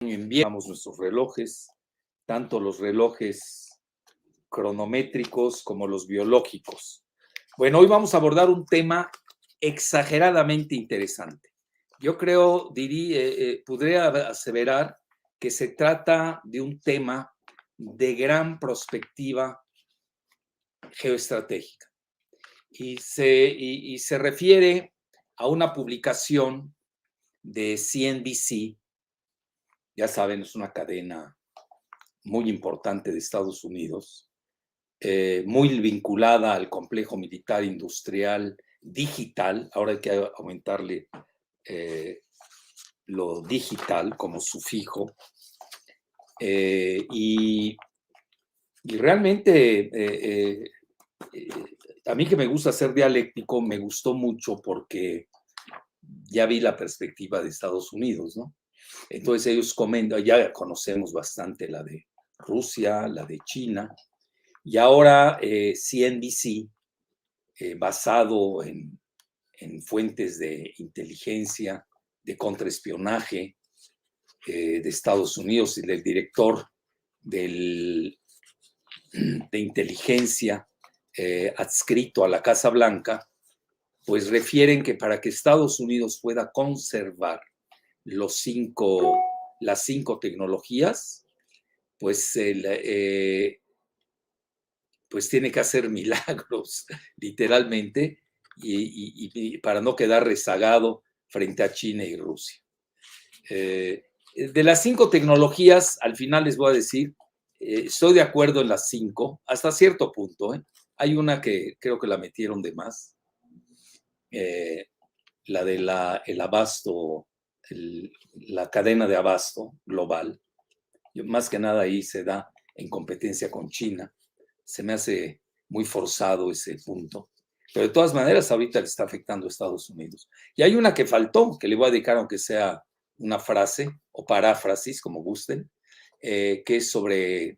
Enviamos nuestros relojes, tanto los relojes cronométricos como los biológicos. Bueno, hoy vamos a abordar un tema exageradamente interesante. Yo creo, podría aseverar que se trata de un tema de gran perspectiva geoestratégica y se refiere a una publicación de CNBC. Ya saben, es una cadena muy importante de Estados Unidos, muy vinculada al complejo militar industrial digital. Ahora hay que aumentarle lo digital como sufijo. Y realmente a mí, que me gusta ser dialéctico, me gustó mucho porque ya vi la perspectiva de Estados Unidos, ¿no? Entonces ellos comentan, ya conocemos bastante la de Rusia, la de China, y ahora CNBC, basado en fuentes de inteligencia, de contraespionaje de Estados Unidos y del director de inteligencia adscrito a la Casa Blanca, pues refieren que para que Estados Unidos pueda conservar las 5 tecnologías, pues pues tiene que hacer milagros, literalmente, y para no quedar rezagado frente a China y Rusia. De las 5 tecnologías, al final les voy a decir, estoy de acuerdo en las 5, hasta cierto punto. Hay una que creo que la metieron de más, la de el abasto, la cadena de abasto global. Más que nada ahí se da en competencia con China. Se me hace muy forzado ese punto. Pero de todas maneras, ahorita le está afectando a Estados Unidos. Y hay una que faltó, que le voy a dedicar, aunque sea una frase o paráfrasis, como gusten, que es sobre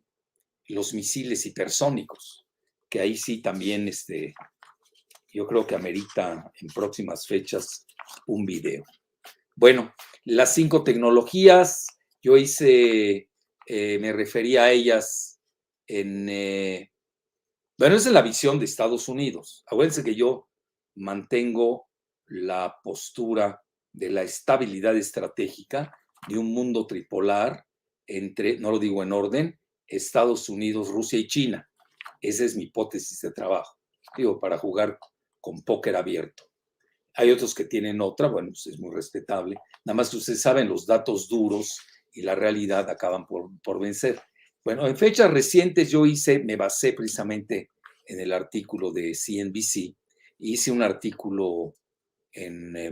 los misiles hipersónicos, que ahí sí también yo creo que amerita en próximas fechas un video. Bueno, las 5 tecnologías, yo me refería a ellas bueno, esa es la visión de Estados Unidos. Acuérdense que yo mantengo la postura de la estabilidad estratégica de un mundo tripolar entre, no lo digo en orden, Estados Unidos, Rusia y China. Esa es mi hipótesis de trabajo. Digo, para jugar con póker abierto. Hay otros que tienen otra, bueno, pues es muy respetable. Nada más que ustedes saben, los datos duros y la realidad acaban por vencer. Bueno, en fechas recientes yo me basé precisamente en el artículo de CNBC, hice un artículo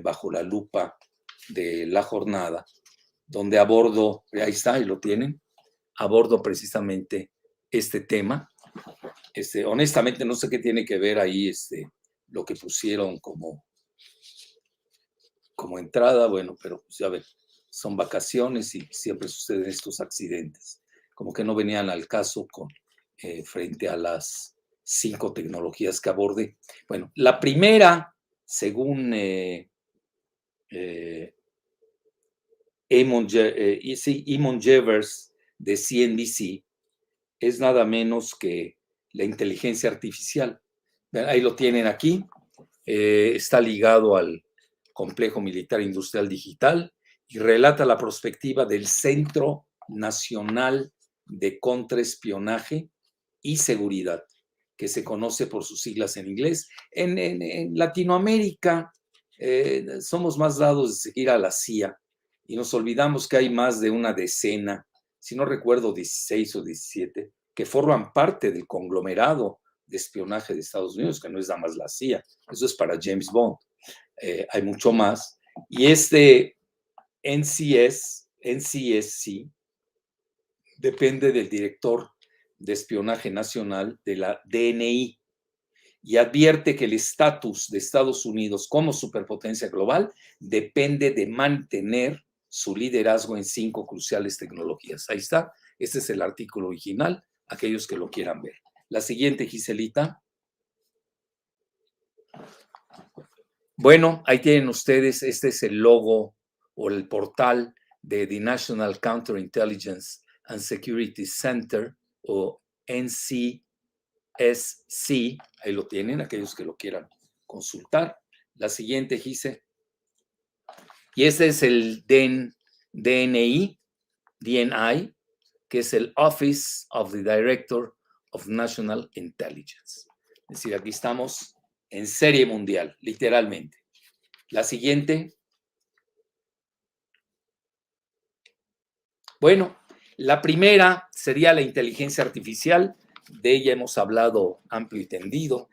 bajo la lupa de La Jornada, donde abordo, ahí está, ahí lo tienen, abordo precisamente este tema. Honestamente no sé qué tiene que ver ahí lo que pusieron como entrada, bueno, pero pues ya ven, son vacaciones y siempre suceden estos accidentes, como que no venían al caso frente a las 5 tecnologías que abordé. Bueno, la primera, según Eamon Javers de CNBC, es nada menos que la inteligencia artificial. Ahí lo tienen aquí, está ligado al complejo militar industrial digital y relata la perspectiva del Centro Nacional de Contraespionaje y Seguridad, que se conoce por sus siglas en inglés. En Latinoamérica somos más dados de seguir a la CIA y nos olvidamos que hay más de una decena, si no recuerdo 16 o 17, que forman parte del conglomerado de espionaje de Estados Unidos, que no es nada más la CIA, eso es para James Bond. Hay mucho más. Y NCSC depende del director de espionaje nacional de la DNI y advierte que el estatus de Estados Unidos como superpotencia global depende de mantener su liderazgo en 5 cruciales tecnologías. Ahí está, este es el artículo original, aquellos que lo quieran ver. La siguiente, Giselita. Bueno, ahí tienen ustedes, este es el logo o el portal de the National Counterintelligence and Security Center, o NCSC, ahí lo tienen, aquellos que lo quieran consultar. La siguiente, Gise. Y este es el DNI, que es el Office of the Director of National Intelligence. Es decir, aquí estamos en serie mundial, literalmente. La siguiente. Bueno, la primera sería la inteligencia artificial. De ella hemos hablado amplio y tendido.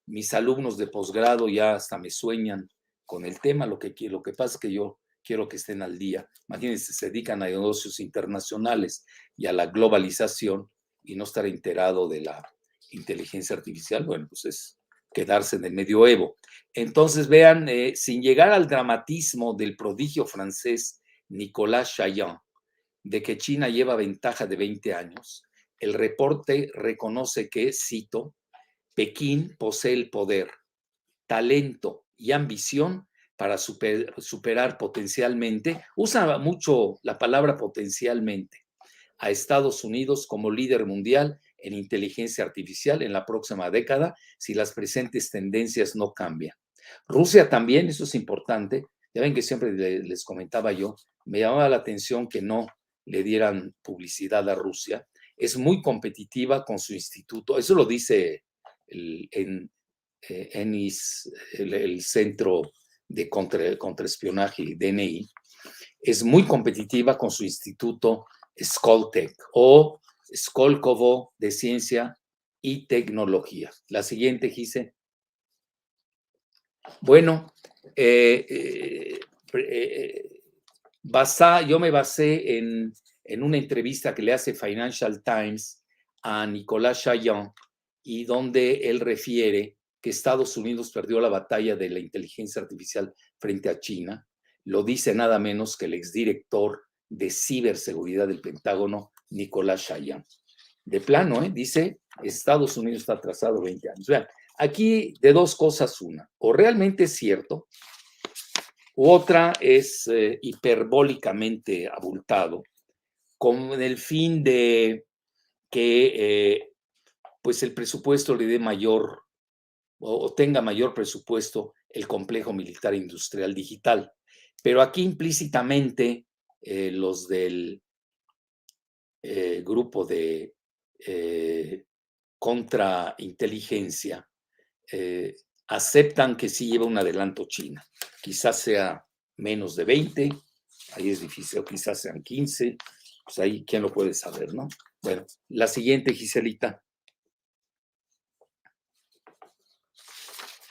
Mis alumnos de posgrado ya hasta me sueñan con el tema. Lo que pasa es que yo quiero que estén al día. Imagínense, se dedican a negocios internacionales y a la globalización y no estar enterado de la inteligencia artificial. Bueno, pues es quedarse en el medioevo. Entonces, vean, sin llegar al dramatismo del prodigio francés Nicolas Chaillan, de que China lleva ventaja de 20 años, el reporte reconoce que, cito, Pekín posee el poder, talento y ambición para superar potencialmente, usa mucho la palabra potencialmente, a Estados Unidos como líder mundial en inteligencia artificial en la próxima década si las presentes tendencias no cambian. Rusia también, eso es importante, ya ven que siempre les comentaba yo, me llamaba la atención que no le dieran publicidad a Rusia, es muy competitiva con su instituto, eso lo dice el Centro de Contraespionaje, DNI, es muy competitiva con su instituto Skoltech o Skolkovo de Ciencia y Tecnología. La siguiente, Gise. Bueno, yo me basé en una entrevista que le hace Financial Times a Nicolas Chaillan y donde él refiere que Estados Unidos perdió la batalla de la inteligencia artificial frente a China. Lo dice nada menos que el exdirector de ciberseguridad del Pentágono, Nicolas Chaillan. De plano, dice, Estados Unidos está atrasado 20 años. Vean, aquí de dos cosas una, o realmente es cierto, u otra es hiperbólicamente abultado, con el fin de que pues el presupuesto le dé mayor o tenga mayor presupuesto el complejo militar industrial digital. Pero aquí implícitamente los del grupo de contrainteligencia aceptan que sí lleva un adelanto China. Quizás sea menos de 20, ahí es difícil, o quizás sean 15, pues ahí quién lo puede saber, ¿no? Bueno, la siguiente, Giselita.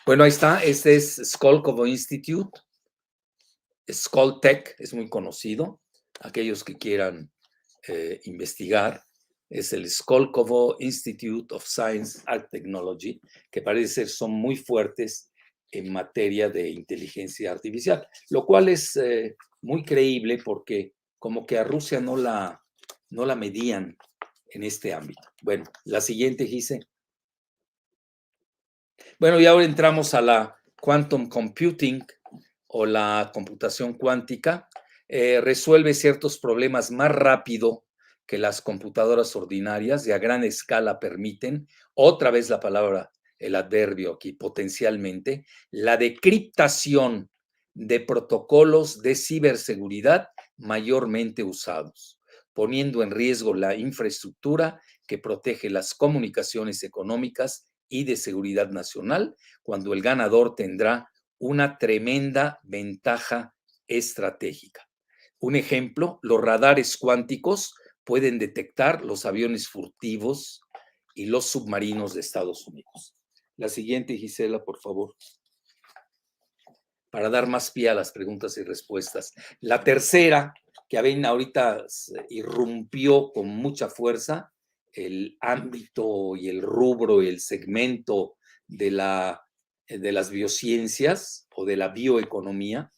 Bueno, ahí está, este es Skolkovo Institute, Skoltech, es muy conocido, aquellos que quieran investigar, es el Skolkovo Institute of Science and Technology, que parece ser son muy fuertes en materia de inteligencia artificial, lo cual es muy creíble porque como que a Rusia no la medían en este ámbito. Bueno, la siguiente, Gise. Bueno, y ahora entramos a la quantum computing o la computación cuántica. Resuelve ciertos problemas más rápido que las computadoras ordinarias y a gran escala permiten, otra vez la palabra, el adverbio aquí, potencialmente, la decriptación de protocolos de ciberseguridad mayormente usados, poniendo en riesgo la infraestructura que protege las comunicaciones económicas y de seguridad nacional, cuando el ganador tendrá una tremenda ventaja estratégica. Un ejemplo, los radares cuánticos pueden detectar los aviones furtivos y los submarinos de Estados Unidos. La siguiente, Gisela, por favor, para dar más pie a las preguntas y respuestas. La tercera, que ahorita irrumpió con mucha fuerza, el ámbito y el rubro y el segmento de las biociencias o de la bioeconomía.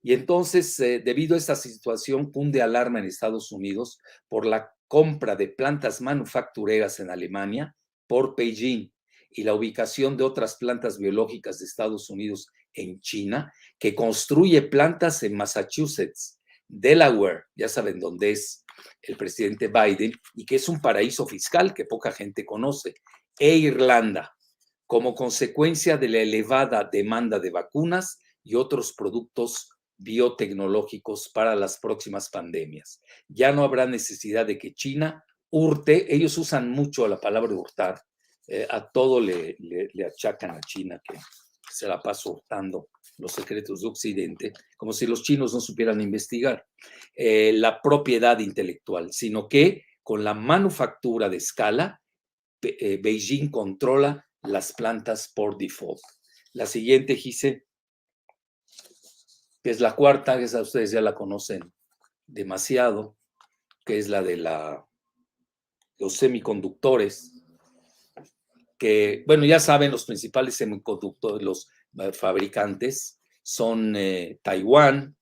Y entonces, debido a esta situación, cunde alarma en Estados Unidos por la compra de plantas manufactureras en Alemania por Beijing y la ubicación de otras plantas biológicas de Estados Unidos en China, que construye plantas en Massachusetts, Delaware, ya saben dónde es el presidente Biden, y que es un paraíso fiscal que poca gente conoce, e Irlanda, como consecuencia de la elevada demanda de vacunas y otros productos biotecnológicos para las próximas pandemias. Ya no habrá necesidad de que China hurte, ellos usan mucho la palabra hurtar, a todo le achacan a China que se la pasa hurtando los secretos de Occidente, como si los chinos no supieran investigar la propiedad intelectual, sino que con la manufactura de escala, Beijing controla las plantas por default. La siguiente, Gise, que es la cuarta, esa ustedes ya la conocen demasiado, que es la de los semiconductores, que, bueno, ya saben, los principales semiconductores, los fabricantes son Taiwán,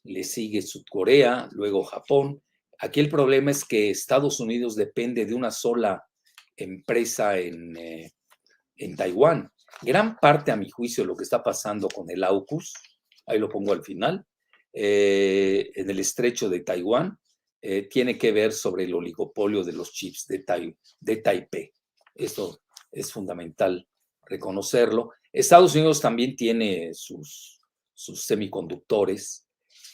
le sigue Sudcorea, luego Japón. Aquí el problema es que Estados Unidos depende de una sola empresa en Taiwán. Gran parte, a mi juicio, de lo que está pasando con el AUKUS, ahí lo pongo al final, en el estrecho de Taiwán, tiene que ver sobre el oligopolio de los chips de Taipei. Esto es fundamental reconocerlo. Estados Unidos también tiene sus semiconductores,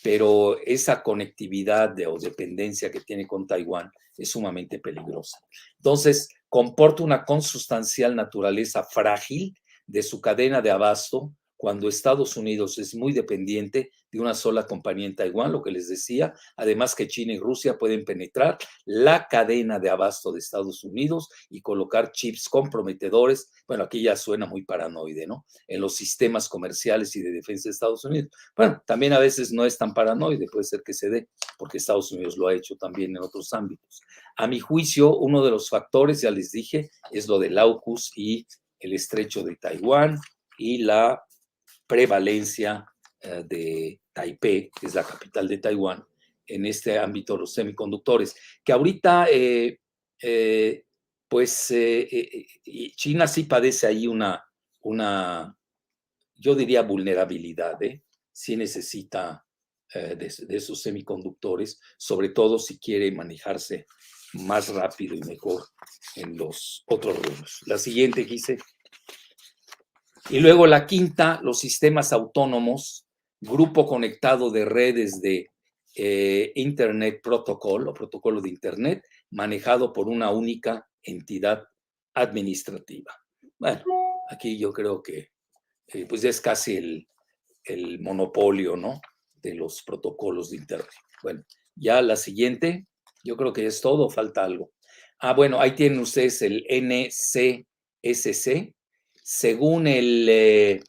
pero esa conectividad o dependencia que tiene con Taiwán es sumamente peligrosa. Entonces, comporta una consustancial naturaleza frágil de su cadena de abasto cuando Estados Unidos es muy dependiente de una sola compañía en Taiwán, lo que les decía, además que China y Rusia pueden penetrar la cadena de abasto de Estados Unidos y colocar chips comprometedores, bueno, aquí ya suena muy paranoide, ¿no? En los sistemas comerciales y de defensa de Estados Unidos. Bueno, también a veces no es tan paranoide, puede ser que se dé, porque Estados Unidos lo ha hecho también en otros ámbitos. A mi juicio, uno de los factores, ya les dije, es lo del AUKUS y el estrecho de Taiwán y la prevalencia de Taipei, que es la capital de Taiwán, en este ámbito de los semiconductores, que ahorita, pues, China sí padece ahí una yo diría vulnerabilidad, sí necesita de esos semiconductores, sobre todo si quiere manejarse más rápido y mejor en los otros rubros. La siguiente, Gise. Y luego la quinta, los sistemas autónomos, grupo conectado de redes de Internet Protocol o protocolo de Internet, manejado por una única entidad administrativa. Bueno, aquí yo creo que pues ya es casi el monopolio, ¿no? De los protocolos de Internet. Bueno, ya la siguiente, yo creo que es todo, falta algo. Ah, bueno, ahí tienen ustedes el NCSC. Según el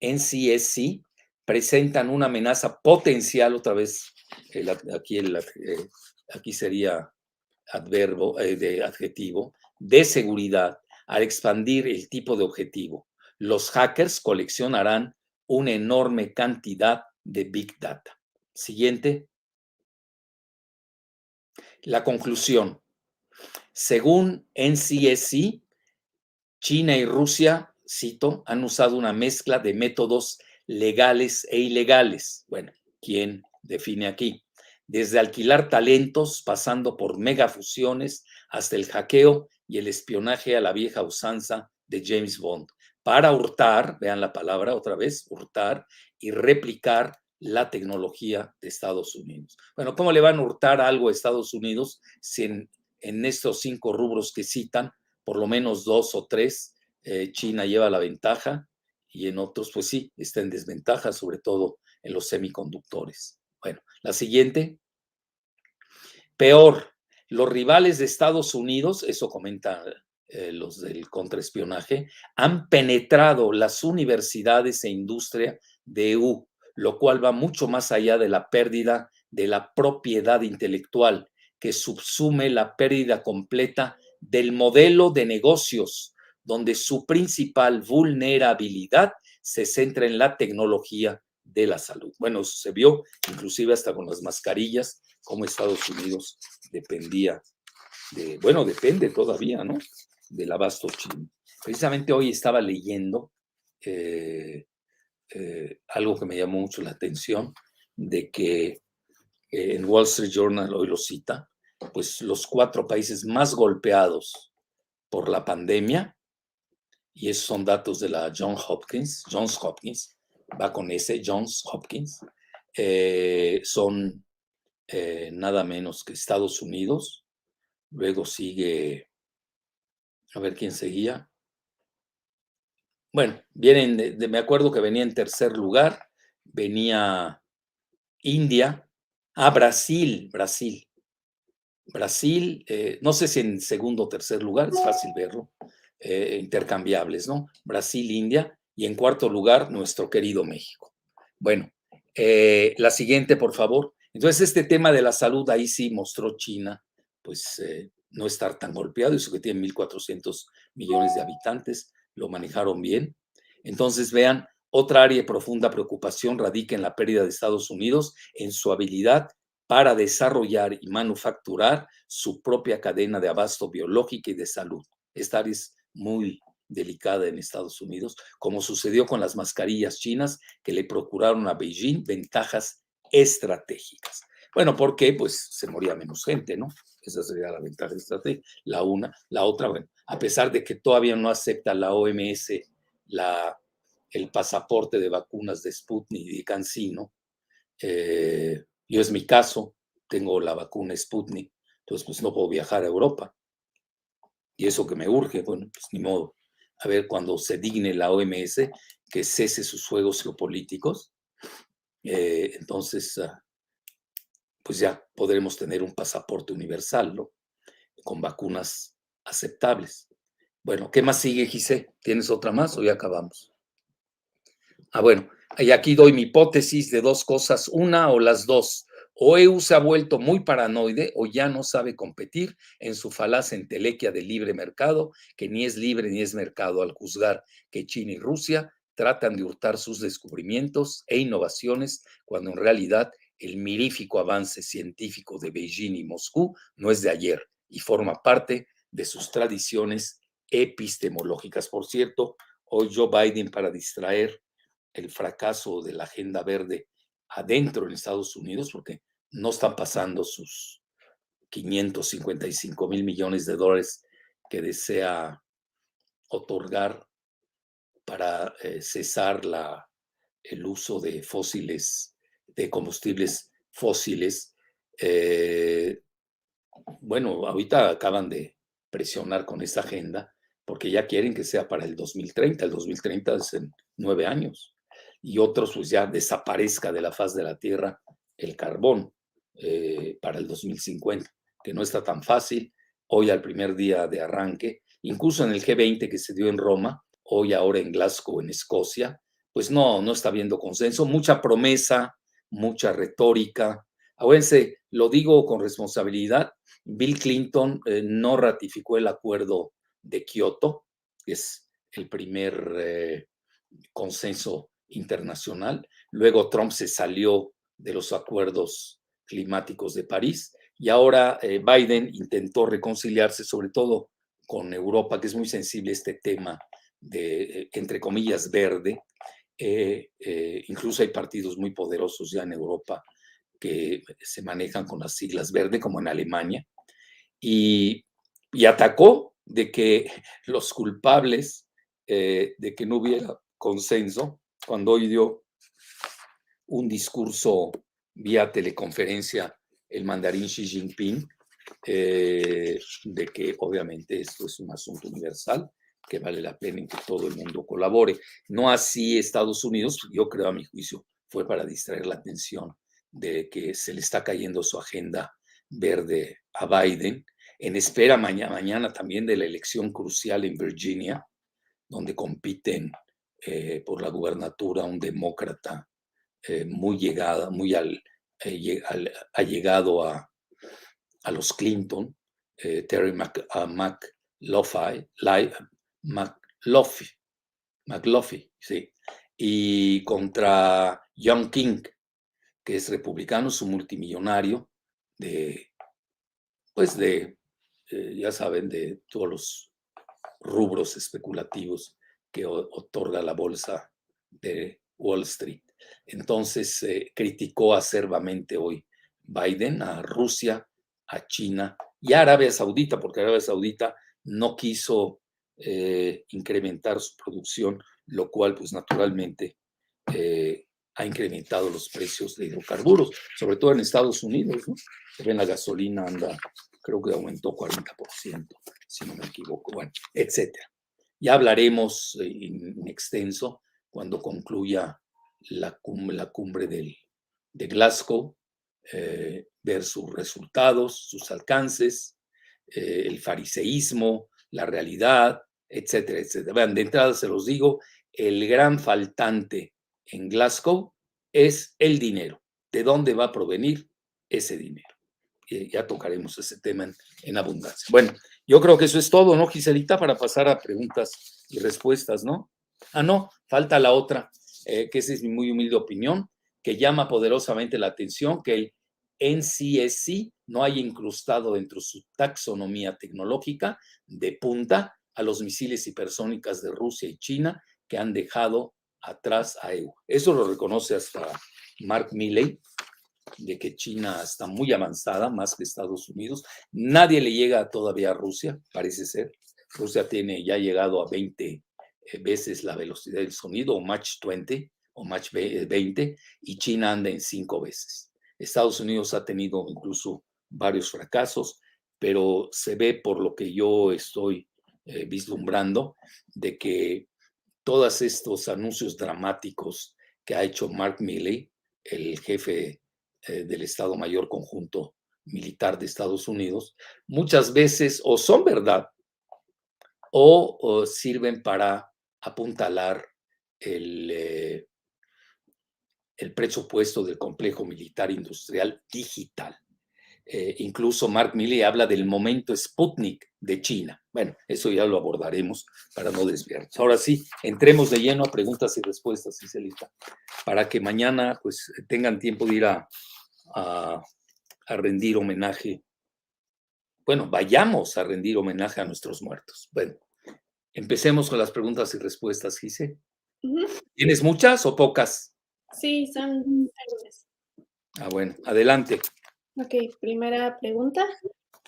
NCSC, presentan una amenaza potencial, otra vez, aquí sería adverbo, de adjetivo, de seguridad al expandir el tipo de objetivo. Los hackers coleccionarán una enorme cantidad de Big Data. Siguiente. La conclusión. Según NCSC, China y Rusia, cito, han usado una mezcla de métodos legales e ilegales. Bueno, ¿quién define aquí? Desde alquilar talentos, pasando por megafusiones, hasta el hackeo y el espionaje a la vieja usanza de James Bond, para hurtar, vean la palabra otra vez, hurtar y replicar la tecnología de Estados Unidos. Bueno, ¿cómo le van a hurtar algo a Estados Unidos si en estos 5 rubros que citan, por lo menos 2 o 3, China lleva la ventaja y en otros, pues sí, está en desventaja, sobre todo en los semiconductores? Bueno, la siguiente. Peor, los rivales de Estados Unidos, eso comentan los del contraespionaje, han penetrado las universidades e industria de EU, lo cual va mucho más allá de la pérdida de la propiedad intelectual, que subsume la pérdida completa del modelo de negocios, donde su principal vulnerabilidad se centra en la tecnología de la salud. Bueno, eso se vio inclusive hasta con las mascarillas, cómo Estados Unidos dependía bueno, depende todavía, ¿no? Del abasto chino. Precisamente hoy estaba leyendo algo que me llamó mucho la atención, de que en Wall Street Journal hoy lo cita, pues los 4 países más golpeados por la pandemia, y esos son datos de la Johns Hopkins, va con ese, Johns Hopkins, son nada menos que Estados Unidos, luego sigue, a ver quién seguía. Bueno, vienen, me acuerdo que venía en tercer lugar, venía India, Brasil, no sé si en segundo o tercer lugar, es fácil verlo, intercambiables, ¿no? Brasil, India, y en cuarto lugar, nuestro querido México. Bueno, la siguiente, por favor. Entonces, este tema de la salud, ahí sí mostró China, pues no estar tan golpeado, eso que tiene 1.400 millones de habitantes, lo manejaron bien. Entonces, vean, otra área de profunda preocupación radica en la pérdida de Estados Unidos en su habilidad para desarrollar y manufacturar su propia cadena de abasto biológica y de salud. Esta área es muy delicada en Estados Unidos, como sucedió con las mascarillas chinas que le procuraron a Beijing ventajas estratégicas. Bueno, ¿por qué? Pues se moría menos gente, ¿no? Esa sería la ventaja estratégica. La una, la otra, bueno, a pesar de que todavía no acepta la OMS el pasaporte de vacunas de Sputnik y de CanSino, yo es mi caso, tengo la vacuna Sputnik, entonces pues no puedo viajar a Europa. Y eso que me urge, bueno, pues ni modo. A ver, cuando se digne la OMS que cese sus juegos geopolíticos, entonces pues ya podremos tener un pasaporte universal, ¿no? Con vacunas aceptables. Bueno, ¿qué más sigue, Giselle? ¿Tienes otra más o ya acabamos? Bueno, y aquí doy mi hipótesis de 2 cosas, una o las dos. O EU se ha vuelto muy paranoide o ya no sabe competir en su falaz entelequia de libre mercado, que ni es libre ni es mercado, al juzgar que China y Rusia tratan de hurtar sus descubrimientos e innovaciones, cuando en realidad el mirífico avance científico de Beijing y Moscú no es de ayer y forma parte de sus tradiciones epistemológicas. Por cierto, hoy Joe Biden, para distraer el fracaso de la agenda verde adentro en Estados Unidos, porque no están pasando sus 555 mil millones de dólares que desea otorgar para cesar el uso de fósiles, de combustibles fósiles. Bueno, ahorita acaban de presionar con esta agenda porque ya quieren que sea para el 2030. El 2030 es en 9 años. Y otros, pues ya desaparezca de la faz de la Tierra el carbón para el 2050, que no está tan fácil. Hoy, al primer día de arranque, incluso en el G20 que se dio en Roma, hoy ahora en Glasgow, en Escocia, pues no está habiendo consenso, mucha promesa, mucha retórica. Acuérdense, lo digo con responsabilidad, Bill Clinton no ratificó el acuerdo de Kioto, que es el primer consenso internacional. Luego Trump se salió de los acuerdos climáticos de París y ahora Biden intentó reconciliarse sobre todo con Europa, que es muy sensible a este tema de, entre comillas, verde. Incluso hay partidos muy poderosos ya en Europa que se manejan con las siglas verde, como en Alemania, y atacó de que los culpables de que no hubiera consenso, cuando hoy dio un discurso vía teleconferencia el mandarín Xi Jinping, de que obviamente esto es un asunto universal, que vale la pena en que todo el mundo colabore. No así Estados Unidos, yo creo a mi juicio, fue para distraer la atención de que se le está cayendo su agenda verde a Biden, en espera mañana también de la elección crucial en Virginia, donde compiten por la gubernatura un demócrata muy allegado a los Clinton, Terry McLaughlin, sí, y contra John King, que es republicano, es un multimillonario ya saben, de todos los rubros especulativos que otorga la bolsa de Wall Street. Entonces criticó acerbamente hoy Biden a Rusia, a China y a Arabia Saudita, porque Arabia Saudita no quiso incrementar su producción, lo cual pues naturalmente ha incrementado los precios de hidrocarburos, sobre todo en Estados Unidos, ¿no? La gasolina anda, creo que aumentó 40%, si no me equivoco, bueno, etcétera. Ya hablaremos en extenso cuando concluya la cumbre de Glasgow, ver sus resultados, sus alcances, el fariseísmo, la realidad, etcétera, etcétera. Vean, de entrada se los digo, el gran faltante en Glasgow es el dinero. ¿De dónde va a provenir ese dinero? Ya tocaremos ese tema en abundancia. Bueno, yo creo que eso es todo, ¿no, Giselita? Para pasar a preguntas y respuestas, ¿no? Ah, no, falta la otra, que esa es mi muy humilde opinión, que llama poderosamente la atención que el NCSC no haya incrustado dentro de su taxonomía tecnológica de punta a los misiles hipersónicas de Rusia y China que han dejado atrás a EU. Eso lo reconoce hasta Mark Milley, de que China está muy avanzada, más que Estados Unidos. Nadie le llega todavía a Rusia, parece ser. Rusia tiene ya llegado a 20 veces la velocidad del sonido, o Mach 20, o Mach 20, y China anda en 5 veces. Estados Unidos ha tenido incluso varios fracasos, pero se ve por lo que yo estoy vislumbrando, de que todos estos anuncios dramáticos que ha hecho Mark Milley, el jefe del Estado Mayor Conjunto Militar de Estados Unidos, muchas veces o son verdad o sirven para apuntalar el presupuesto del complejo militar industrial digital. Incluso Mark Milley habla del momento Sputnik de China. Bueno, eso ya lo abordaremos para no desviarnos. Ahora sí, entremos de lleno a preguntas y respuestas, Giselita, para que mañana pues tengan tiempo de ir a rendir homenaje. Bueno, vayamos a rendir homenaje a nuestros muertos. Bueno, empecemos con las preguntas y respuestas, Gise. ¿Tienes muchas o pocas? Sí, son algunas. Ah, bueno, adelante. Ok, primera pregunta.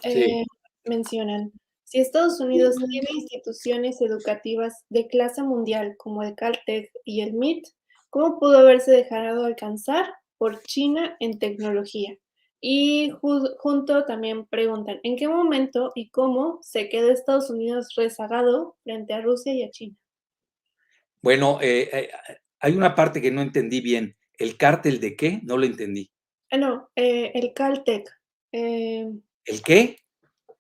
Sí. Mencionan, si Estados Unidos tiene instituciones educativas de clase mundial como el Caltech y el MIT, ¿cómo pudo haberse dejado alcanzar por China en tecnología? Y junto también preguntan, ¿en qué momento y cómo se quedó Estados Unidos rezagado frente a Rusia y a China? Bueno, hay una parte que no entendí bien. ¿El cártel de qué? No lo entendí. No, el Caltech. ¿El qué?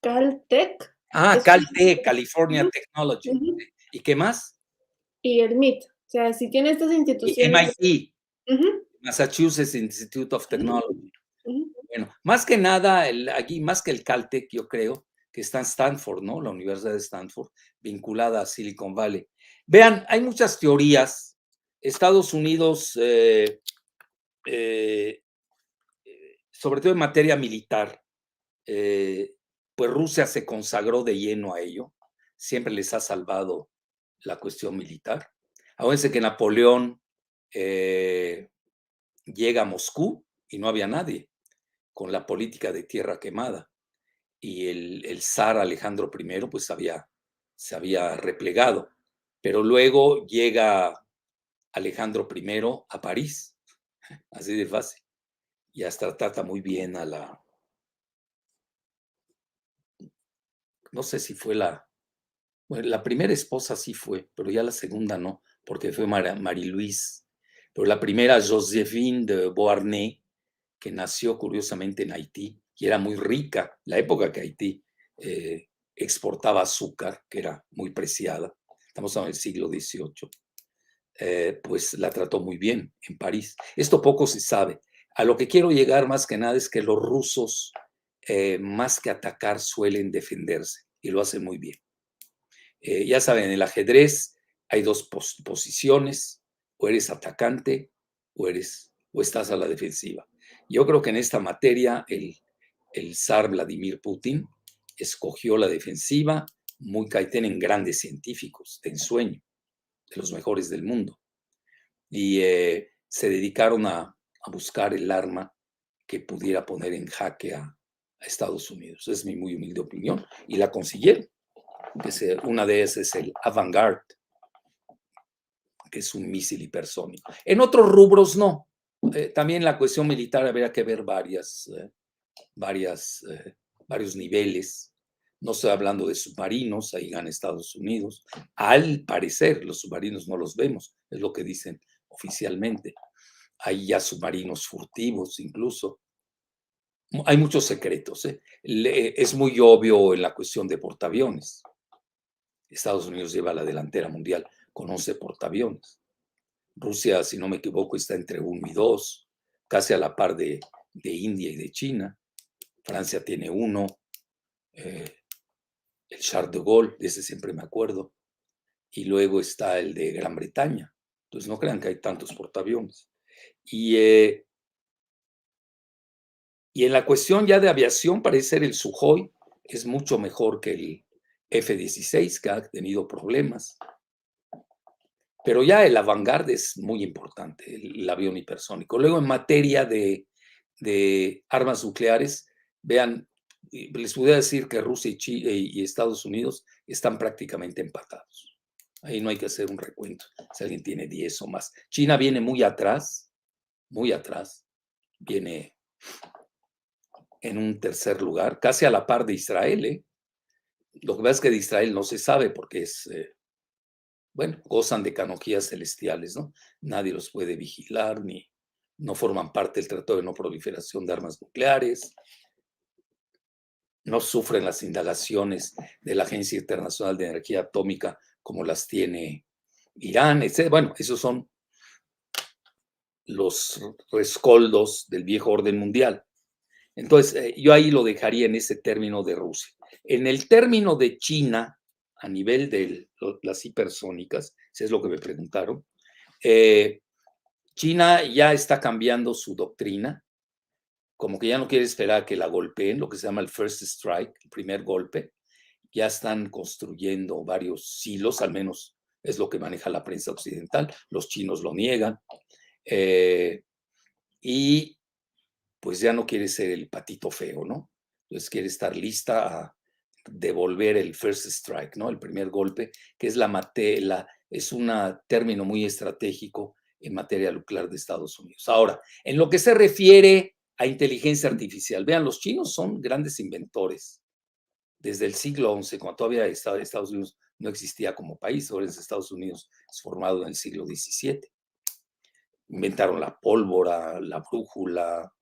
Caltech Ah, es Caltech, California ujú, Technology. ujú. ¿Y qué más? Y el MIT. O sea, si tiene estas Y instituciones. MIT, Ujú, Massachusetts Institute of ujú, Technology. ujú. Bueno, más que nada, aquí, más que el Caltech, yo creo que está en Stanford, ¿no? La Universidad de Stanford, vinculada a Silicon Valley. Vean, hay muchas teorías. Estados Unidos, eh, sobre todo en materia militar, pues Rusia se consagró de lleno a ello. Siempre les ha salvado la cuestión militar. Acuérdense que Napoleón llega a Moscú y no había nadie con la política de tierra quemada. Y el zar Alejandro I pues se había replegado. Pero luego llega Alejandro I a París, así de fácil. Y hasta trata muy bien a no sé si fue bueno, la primera esposa sí fue, pero ya la segunda no, porque fue Marie-Louise. Pero la primera, Joséphine de Beauharnais, que nació curiosamente en Haití y era muy rica, la época que Haití exportaba azúcar, que era muy preciada, estamos en el siglo XVIII, pues la trató muy bien en París. Esto poco se sabe. A lo que quiero llegar más que nada es que los rusos, más que atacar, suelen defenderse y lo hacen muy bien. Ya saben, en el ajedrez hay dos posiciones, o eres atacante o estás a la defensiva. Yo creo que en esta materia el zar Vladimir Putin escogió la defensiva, muy tienen grandes científicos de ensueño, de los mejores del mundo, y se dedicaron a buscar el arma que pudiera poner en jaque a Estados Unidos. Es mi muy humilde opinión y la consiguieron. Una de esas es el Avangard, que es un misil hipersónico. En otros rubros no. También la cuestión militar habría que ver varios niveles. No estoy hablando de submarinos, ahí gana Estados Unidos. Al parecer, los submarinos no los vemos, es lo que dicen oficialmente. Hay ya submarinos furtivos incluso. Hay muchos secretos. Es muy obvio en la cuestión de portaaviones. Estados Unidos lleva la delantera mundial con 11 portaaviones. Rusia, si no me equivoco, está entre 1 y 2, casi a la par de India y de China. Francia tiene 1, el Charles de Gaulle, de ese siempre me acuerdo, y luego está el de Gran Bretaña. Entonces no crean que hay tantos portaaviones. Y en la cuestión ya de aviación, parece ser el Sukhoi es mucho mejor que el F-16, que ha tenido problemas. Pero ya el Avangard es muy importante, el avión hipersónico. Luego, en materia de armas nucleares, vean, les pudiera decir que Rusia y Estados Unidos están prácticamente empatados. Ahí no hay que hacer un recuento, si alguien tiene 10 o más. China viene muy atrás, viene en un tercer lugar, casi a la par de Israel. Lo que pasa es que de Israel no se sabe porque bueno, gozan de canonjías celestiales, ¿no? Nadie los puede vigilar, no forman parte del Tratado de No Proliferación de Armas Nucleares, no sufren las indagaciones de la Agencia Internacional de Energía Atómica como las tiene Irán, etc. Bueno, esos son los rescoldos del viejo orden mundial. Entonces, yo ahí lo dejaría en ese término de Rusia. En el término de China, a nivel de las hipersónicas, si es lo que me preguntaron, China ya está cambiando su doctrina, como que ya no quiere esperar a que la golpeen, lo que se llama el first strike, el primer golpe. Ya están construyendo varios silos, al menos es lo que maneja la prensa occidental, los chinos lo niegan, y pues ya no quiere ser el patito feo, ¿no? Entonces quiere estar lista a devolver el first strike, ¿no? El primer golpe, que es es un término muy estratégico en materia nuclear de Estados Unidos. Ahora, en lo que se refiere a inteligencia artificial, vean, los chinos son grandes inventores. Desde el siglo XI, cuando todavía Estados Unidos no existía como país, ahora es Estados Unidos, es formado en el siglo XVII. Inventaron la pólvora, la brújula,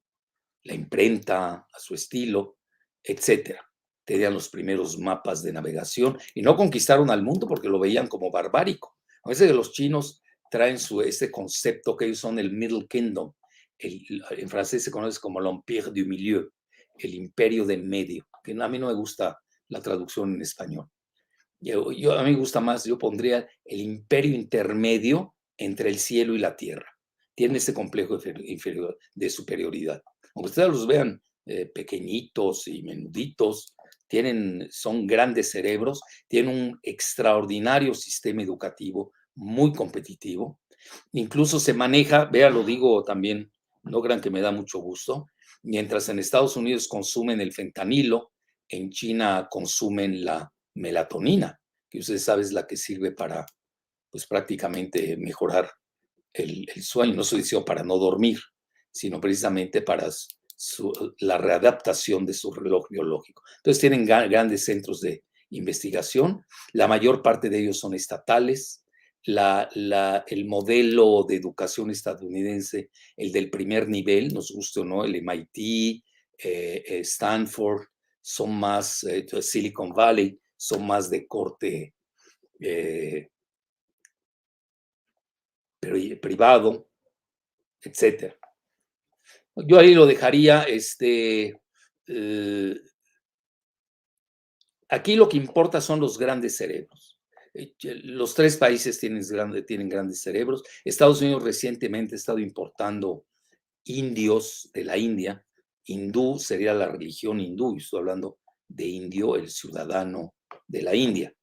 la imprenta a su estilo, etcétera. Tenían los primeros mapas de navegación y no conquistaron al mundo porque lo veían como barbárico. A veces los chinos traen este concepto que ellos son el Middle Kingdom. En francés se conoce como l'Empire du Milieu, el imperio de medio, que a mí no me gusta la traducción en español. A mí me gusta más, yo pondría el imperio intermedio entre el cielo y la tierra. Tienen este complejo de superioridad. Aunque ustedes los vean pequeñitos y menuditos, son grandes cerebros, tienen un extraordinario sistema educativo muy competitivo. Incluso se maneja, vea, lo digo también, no crean que me da mucho gusto, mientras en Estados Unidos consumen el fentanilo, en China consumen la melatonina, que ustedes saben es la que sirve para, pues prácticamente mejorar el sueño, no estoy diciendo para no dormir, sino precisamente para la readaptación de su reloj biológico. Entonces tienen grandes centros de investigación, la mayor parte de ellos son estatales, el modelo de educación estadounidense, el del primer nivel, nos guste o no, el MIT, Stanford, son más, Silicon Valley, son más de corte privado, etcétera. Yo ahí lo dejaría, aquí lo que importa son los grandes cerebros. Los 3 países tienen grandes cerebros. Estados Unidos recientemente ha estado importando indios de la India. Hindú sería la religión hindú, y estoy hablando de indio, el ciudadano de la India.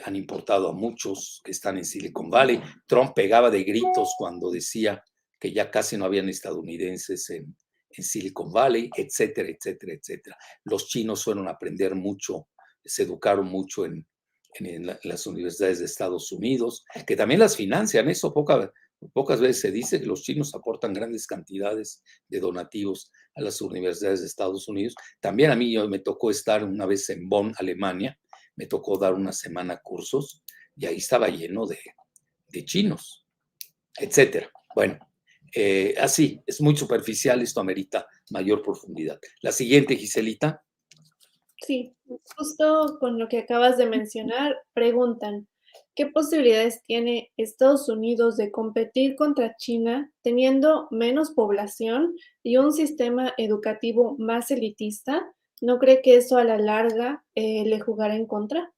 Han importado a muchos que están en Silicon Valley. Trump pegaba de gritos cuando decía que ya casi no habían estadounidenses en en Silicon Valley, etcétera, etcétera, etcétera. Los chinos fueron a aprender mucho, se educaron mucho en las universidades de Estados Unidos, que también las financian. Eso pocas veces se dice que los chinos aportan grandes cantidades de donativos a las universidades de Estados Unidos. También a mí me tocó estar una vez en Bonn, Alemania, me tocó dar una semana cursos y ahí estaba lleno de chinos, etcétera. Bueno, así, es muy superficial, esto amerita mayor profundidad. La siguiente, Giselita. Sí, justo con lo que acabas de mencionar, preguntan, ¿qué posibilidades tiene Estados Unidos de competir contra China teniendo menos población y un sistema educativo más elitista? ¿No cree que eso a la larga le jugará en contra?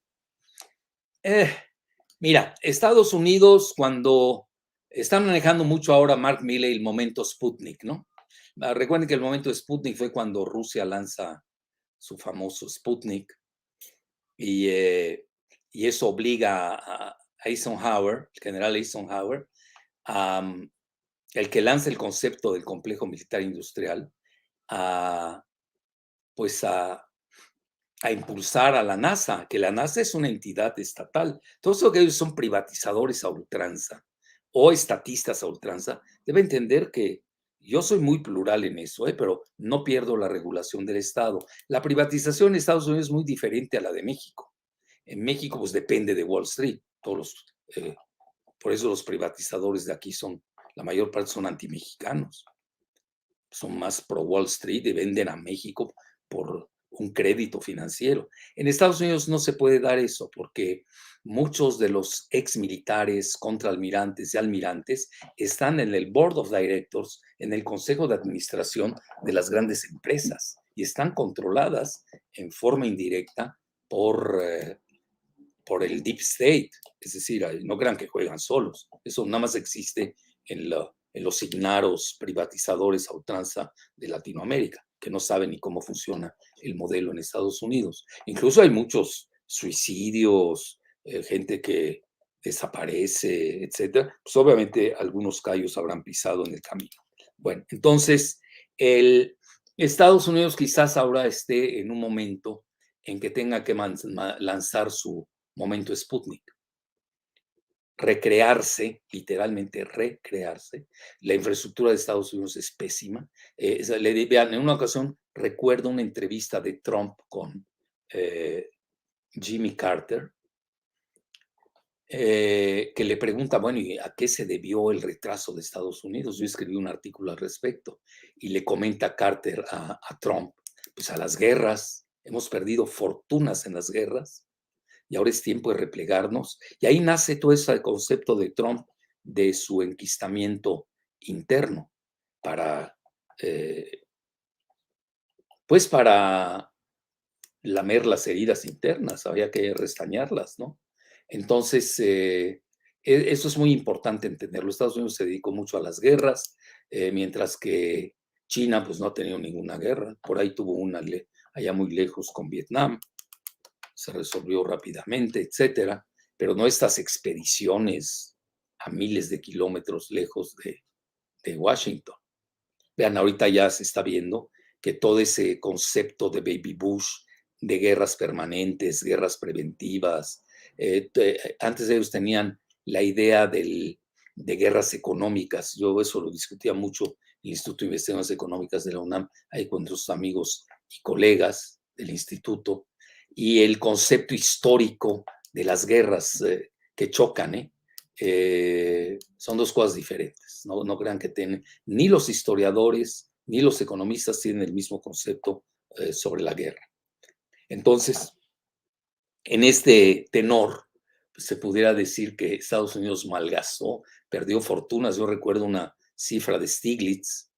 Mira, Estados Unidos, cuando están manejando mucho ahora Mark Milley el momento Sputnik, ¿no? Recuerden que el momento de Sputnik fue cuando Rusia lanza su famoso Sputnik y, y eso obliga a Eisenhower, el general Eisenhower, el que lanza el concepto del complejo militar industrial, a, pues a impulsar a la NASA, que la NASA es una entidad estatal. Todos los que ellos son privatizadores a ultranza o estatistas a ultranza, debe entender que yo soy muy plural en eso, pero no pierdo la regulación del Estado. La privatización en Estados Unidos es muy diferente a la de México. En México, pues depende de Wall Street. Por eso los privatizadores de aquí la mayor parte son antimexicanos. Son más pro Wall Street y venden a México por un crédito financiero. En Estados Unidos no se puede dar eso porque muchos de los ex militares, contraalmirantes y almirantes están en el Board of Directors, en el Consejo de Administración de las grandes empresas y están controladas en forma indirecta por el Deep State. Es decir, no crean que juegan solos. Eso nada más existe en los signaros privatizadores a ultranza de Latinoamérica, que no saben ni cómo funciona el modelo en Estados Unidos. Incluso hay muchos suicidios, gente que desaparece, etcétera. Pues obviamente algunos callos habrán pisado en el camino. Bueno, entonces, Estados Unidos quizás ahora esté en un momento en que tenga que lanzar su momento Sputnik, recrearse, literalmente recrearse. La infraestructura de Estados Unidos es pésima. Vean, en una ocasión recuerdo una entrevista de Trump con Jimmy Carter, que le pregunta, bueno, ¿y a qué se debió el retraso de Estados Unidos? Yo escribí un artículo al respecto y le comenta Carter a Trump, pues a las guerras, hemos perdido fortunas en las guerras y ahora es tiempo de replegarnos. Y ahí nace todo ese concepto de Trump de su enquistamiento interno para, pues para lamer las heridas internas, había que restañarlas, ¿no? Entonces, eso es muy importante entenderlo. Estados Unidos se dedicó mucho a las guerras, mientras que China pues no ha tenido ninguna guerra. Por ahí tuvo una allá muy lejos con Vietnam, se resolvió rápidamente, etcétera, pero no estas expediciones a miles de kilómetros lejos de Washington. Vean, ahorita ya se está viendo que todo ese concepto de Baby Bush, de guerras permanentes, guerras preventivas, antes ellos tenían la idea de guerras económicas. Yo eso lo discutía mucho en el Instituto de Investigaciones Económicas de la UNAM, ahí con sus amigos y colegas del instituto, y el concepto histórico de las guerras que chocan, son dos cosas diferentes. No crean que tienen, ni los historiadores ni los economistas tienen el mismo concepto sobre la guerra. Entonces, en este tenor, pues, se pudiera decir que Estados Unidos malgastó, perdió fortunas. Yo recuerdo una cifra de Stiglitz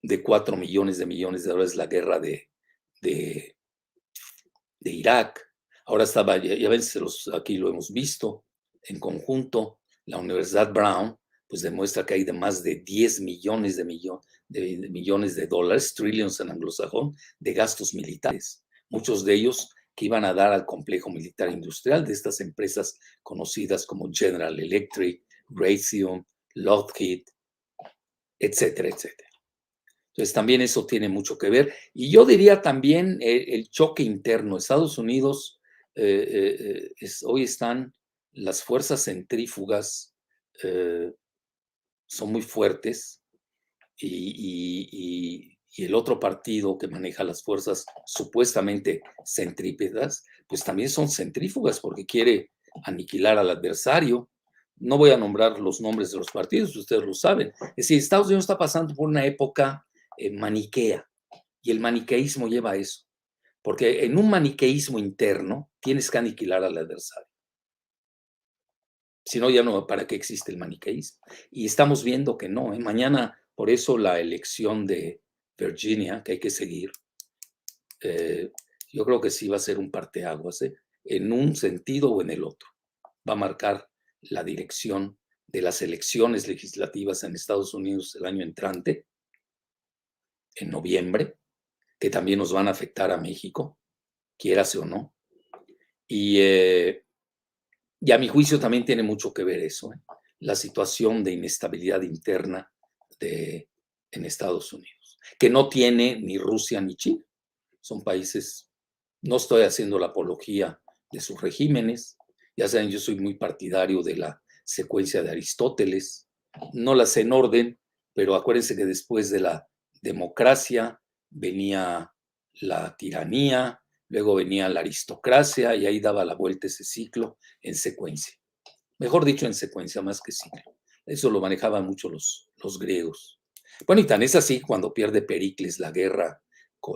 de 4 millones de dólares la guerra de Irak. Ahora estaba, ya ven, aquí lo hemos visto en conjunto, la Universidad Brown, pues demuestra que hay de más de 10 millones de millones de dólares, trillions en anglosajón, de gastos militares. Muchos de ellos que iban a dar al complejo militar industrial de estas empresas conocidas como General Electric, Raytheon, Lockheed, etcétera, etcétera. Entonces también eso tiene mucho que ver. Y yo diría también el choque interno. Estados Unidos, hoy están las fuerzas centrífugas, son muy fuertes y el otro partido que maneja las fuerzas supuestestamente centrípedas, pues también son centrífugas porque quiere aniquilar al adversario. No voy a nombrar los nombres de los partidos, ustedes lo saben. Es decir, Estados Unidos está pasando por una época maniquea y el maniqueísmo lleva a eso, porque en un maniqueísmo interno tienes que aniquilar al adversario. Si no, ya no, ¿para qué existe el maniqueísmo? Y estamos viendo que no, ¿eh? Mañana, por eso la elección de Virginia, que hay que seguir, yo creo que sí va a ser un parteaguas, ¿eh? En un sentido o en el otro. Va a marcar la dirección de las elecciones legislativas en Estados Unidos el año entrante, en noviembre, que también nos van a afectar a México, quierase o no. Y a mi juicio también tiene mucho que ver eso, ¿eh? La situación de inestabilidad interna en Estados Unidos, que no tiene ni Rusia ni China. Son países, no estoy haciendo la apología de sus regímenes, ya saben, yo soy muy partidario de la secuencia de Aristóteles, no las sé en orden, pero acuérdense que después de la democracia venía la tiranía, luego venía la aristocracia y ahí daba la vuelta ese ciclo en secuencia. Mejor dicho, en secuencia más que ciclo. Eso lo manejaban mucho los griegos. Bueno, y tan es así cuando pierde Pericles la guerra,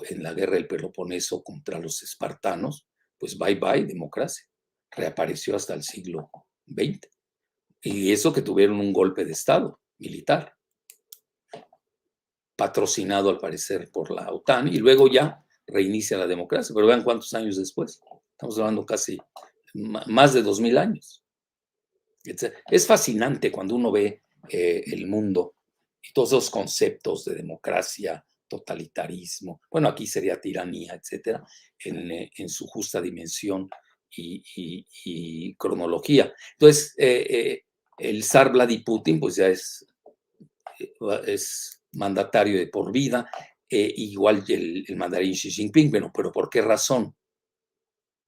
en la guerra del Peloponeso contra los espartanos, pues bye bye democracia. Reapareció hasta el siglo XX. Y eso que tuvieron un golpe de Estado militar, patrocinado al parecer por la OTAN, y luego ya reinicia la democracia. Pero vean cuántos años después. Estamos hablando casi más de 2000 años. Es fascinante cuando uno ve el mundo y todos esos conceptos de democracia, totalitarismo, bueno, aquí sería tiranía, etcétera, en su justa dimensión y cronología. Entonces, el zar Vladimir Putin, pues ya es mandatario de por vida, igual el mandarín Xi Jinping, bueno, pero ¿por qué razón?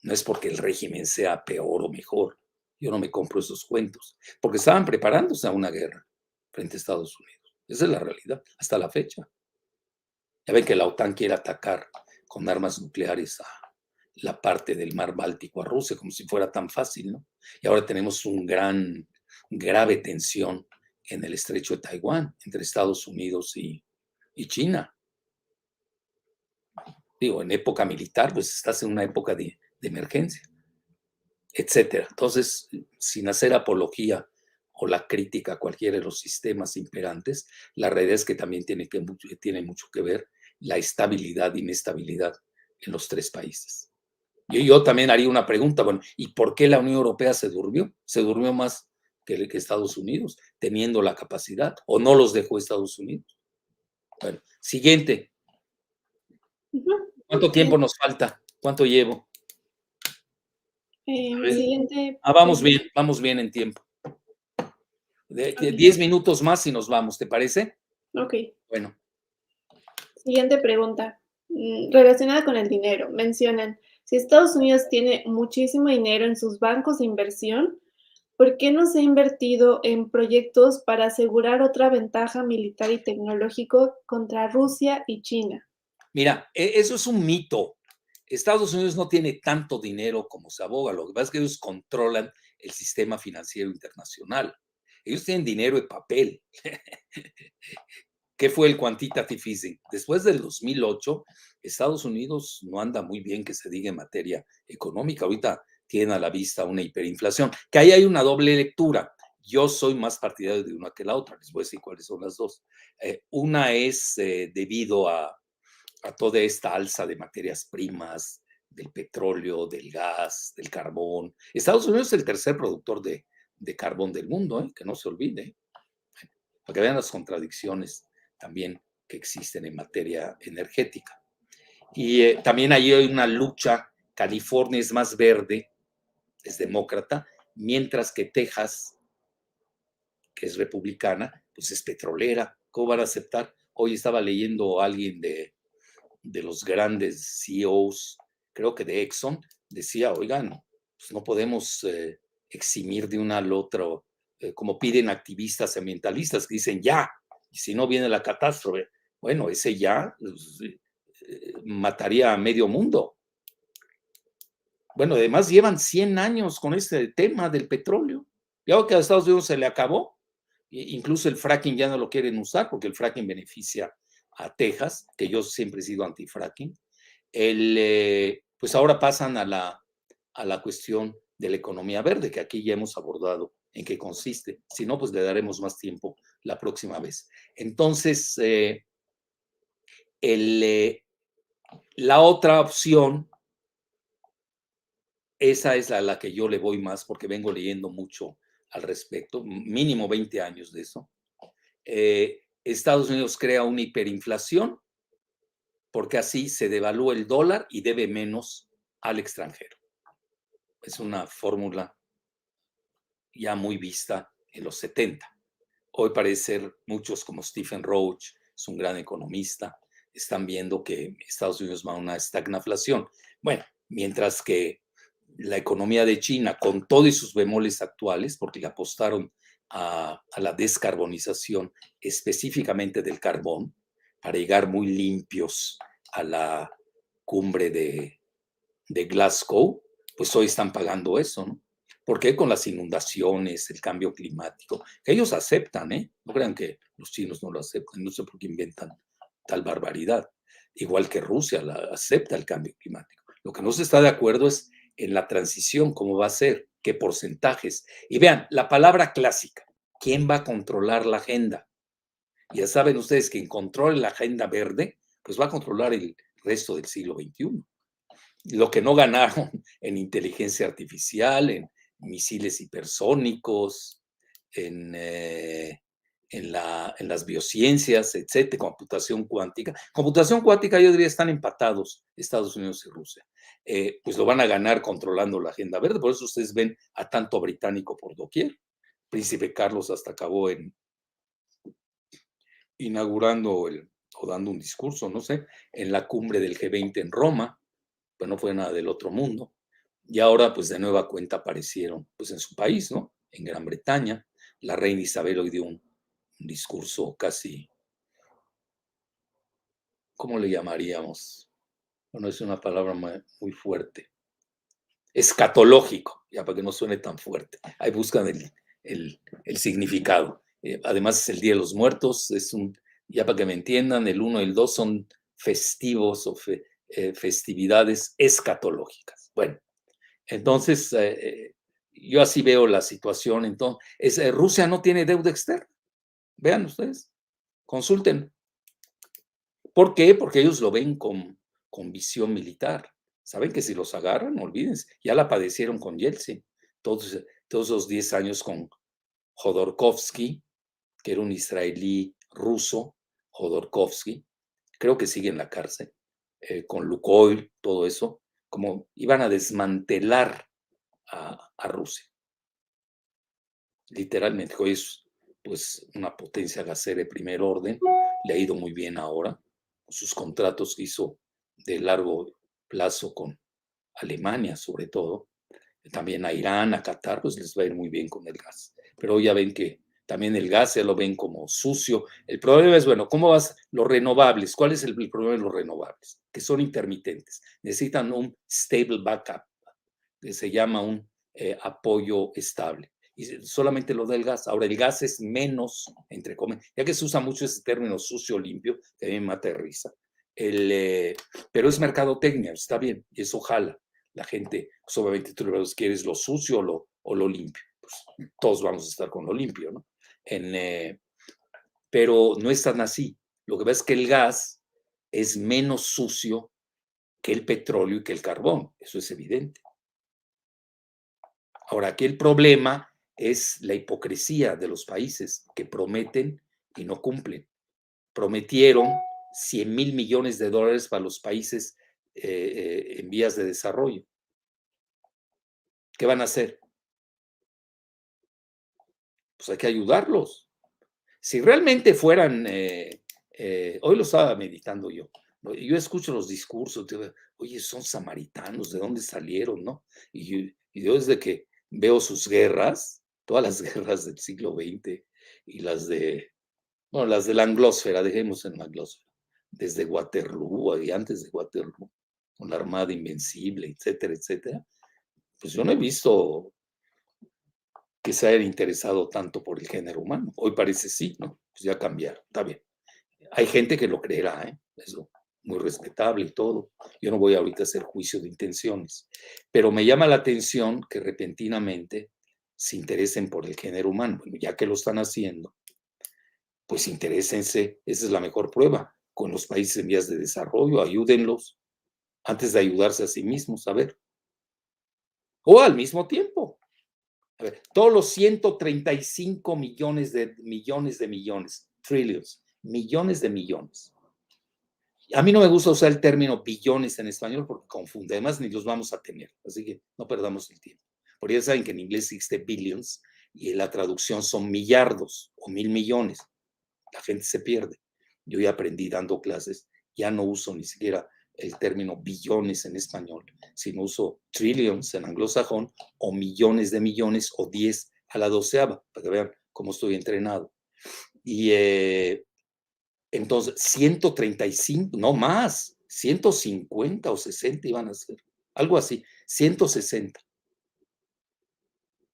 No es porque el régimen sea peor o mejor. Yo no me compro esos cuentos. Porque estaban preparándose a una guerra frente a Estados Unidos. Esa es la realidad, hasta la fecha. Ya ven que la OTAN quiere atacar con armas nucleares a la parte del mar Báltico a Rusia, como si fuera tan fácil, ¿no? Y ahora tenemos grave tensión en el estrecho de Taiwán, entre Estados Unidos y China. Digo, en época militar, pues estás en una época de emergencia, etcétera. Entonces, sin hacer apología o la crítica a cualquiera de los sistemas imperantes, la realidad es que también tiene mucho que ver la estabilidad e inestabilidad en los tres países. Yo también haría una pregunta, bueno, ¿y por qué la Unión Europea se durmió? Se durmió más que Estados Unidos, teniendo la capacidad, o no los dejó Estados Unidos. Bueno, siguiente. ¿Cuánto tiempo nos falta? ¿Cuánto llevo? Siguiente. Vamos bien en tiempo. 10 minutos más y nos vamos, ¿te parece? Ok. Bueno. Siguiente pregunta. Relacionada con el dinero. Mencionan, si Estados Unidos tiene muchísimo dinero en sus bancos de inversión, ¿por qué no se ha invertido en proyectos para asegurar otra ventaja militar y tecnológico contra Rusia y China? Mira, eso es un mito. Estados Unidos no tiene tanto dinero como se aboga. Lo que pasa es que ellos controlan el sistema financiero internacional. Ellos tienen dinero de papel. ¿Qué fue el quantitative easing? Después del 2008, Estados Unidos no anda muy bien, que se diga, en materia económica. Ahorita tienen a la vista una hiperinflación, que ahí hay una doble lectura. Yo soy más partidario de una que la otra. Les voy a decir cuáles son las dos. Una es debido a toda esta alza de materias primas, del petróleo, del gas, del carbón. Estados Unidos es el tercer productor de carbón del mundo, que no se olvide, para que vean las contradicciones también que existen en materia energética. Y también ahí hay una lucha. California es más verde, es demócrata, mientras que Texas, que es republicana, pues es petrolera. ¿Cómo van a aceptar Hoy estaba leyendo a alguien de los grandes CEOs, creo que de Exxon, decía, oigan, pues no podemos eximir de una al otro, como piden activistas ambientalistas que dicen ya, y si no viene la catástrofe, bueno, ese ya pues, mataría a medio mundo. Bueno, además llevan 100 años con este tema del petróleo. Ya que a Estados Unidos se le acabó, incluso el fracking ya no lo quieren usar porque el fracking beneficia a Texas, que yo siempre he sido anti-fracking. Pues ahora pasan a la cuestión de la economía verde, que aquí ya hemos abordado en qué consiste. Si no, pues le daremos más tiempo la próxima vez. Entonces, la otra opción, esa es a la que yo le voy más porque vengo leyendo mucho al respecto, mínimo 20 años de eso. Estados Unidos crea una hiperinflación porque así se devalúa el dólar y debe menos al extranjero. Es una fórmula ya muy vista en los 70. Hoy parece ser muchos como Stephen Roach, es un gran economista, están viendo que Estados Unidos va a una estagflación. Bueno, mientras que la economía de China, con todos sus bemoles actuales, porque le apostaron a la descarbonización específicamente del carbón, para llegar muy limpios a la cumbre de Glasgow, pues hoy están pagando eso, ¿no? ¿Por qué? Con las inundaciones, el cambio climático, que ellos aceptan, ¿eh? No crean que los chinos no lo aceptan, no sé por qué inventan tal barbaridad. Igual que Rusia acepta el cambio climático. Lo que no se está de acuerdo es en la transición, cómo va a ser, qué porcentajes. Y vean, la palabra clásica, ¿quién va a controlar la agenda? Ya saben ustedes que quien controle la agenda verde, pues va a controlar el resto del siglo XXI. Lo que no ganaron en inteligencia artificial, en misiles hipersónicos, en las biociencias, etcétera, computación cuántica. Computación cuántica, yo diría, están empatados Estados Unidos y Rusia. Pues lo van a ganar controlando la agenda verde, por eso ustedes ven a tanto británico por doquier. Príncipe Carlos hasta acabó inaugurando o dando un discurso, no sé, en la cumbre del G20 en Roma, pues no fue nada del otro mundo. Y ahora, pues de nueva cuenta aparecieron, pues en su país, ¿no? En Gran Bretaña. La reina Isabel hoy dio un discurso casi, ¿cómo le llamaríamos? Bueno, es una palabra muy fuerte. Escatológico, ya para que no suene tan fuerte. Ahí buscan el significado. Además, es el Día de los Muertos, ya para que me entiendan, el 1 y el 2 son festivos o festividades escatológicas. Bueno, entonces, yo así veo la situación. Entonces, Rusia no tiene deuda externa. Vean ustedes, consulten. ¿Por qué? Porque ellos lo ven con visión militar. Saben que si los agarran, olvídense, ya la padecieron con Yeltsin. Todos los 10 años con Jodorkovsky, que era un israelí ruso, Jodorkovsky, creo que sigue en la cárcel, con Lukoil, todo eso, como iban a desmantelar a Rusia. Literalmente, hoy es pues una potencia gasera de primer orden, le ha ido muy bien ahora, sus contratos que hizo de largo plazo con Alemania sobre todo, también a Irán, a Qatar, pues les va a ir muy bien con el gas. Pero hoy ya ven que también el gas ya lo ven como sucio. El problema es, bueno, ¿cómo vas? Los renovables, ¿cuál es el problema de los renovables? Que son intermitentes, necesitan un stable backup, que se llama un apoyo estable. Y solamente lo da el gas. Ahora, el gas es menos, entre comillas, ya que se usa mucho ese término sucio limpio, que a mí me mata de risa. Pero es mercadotecnia, está bien, y eso jala. La gente, pues obviamente tú quieres lo sucio o lo limpio. Pues, todos vamos a estar con lo limpio, ¿no? Pero no es tan así. Lo que pasa es que el gas es menos sucio que el petróleo y que el carbón. Eso es evidente. Ahora, aquí el problema es la hipocresía de los países que prometen y no cumplen. Prometieron 100,000 millones de dólares para los países en vías de desarrollo. ¿Qué van a hacer? Pues hay que ayudarlos. Si realmente fueran Hoy lo estaba meditando yo, ¿no? Yo escucho los discursos, oye, son samaritanos, ¿de dónde salieron, no? Y yo desde que veo sus guerras, todas las guerras del siglo XX y bueno, las de la anglósfera, dejemos en la anglósfera, desde Waterloo y antes de Waterloo, con la Armada Invencible, etcétera, etcétera, pues yo no he visto que se hayan interesado tanto por el género humano. Hoy parece sí, ¿no? Pues ya cambiaron, está bien. Hay gente que lo creerá, ¿eh? Eso, muy respetable y todo. Yo no voy ahorita a hacer juicio de intenciones, pero me llama la atención que repentinamente se interesen por el género humano. Bueno, ya que lo están haciendo, pues interésense, esa es la mejor prueba, con los países en vías de desarrollo, ayúdenlos antes de ayudarse a sí mismos, a ver. O al mismo tiempo. A ver, todos los 135 millones, trillions, millones de millones. A mí no me gusta usar el término billones en español porque confunde, además ni los vamos a tener, así que no perdamos el tiempo. Porque ya saben que en inglés existe billions y la traducción son millardos o 1,000,000,000. La gente se pierde. Yo ya aprendí dando clases, ya no uso ni siquiera el término billones en español, sino uso trillions en anglosajón o millones de millones o 10 a la doceava, para que vean cómo estoy entrenado. Y entonces, 135, no más, 150 o 60 iban a ser, algo así, 160.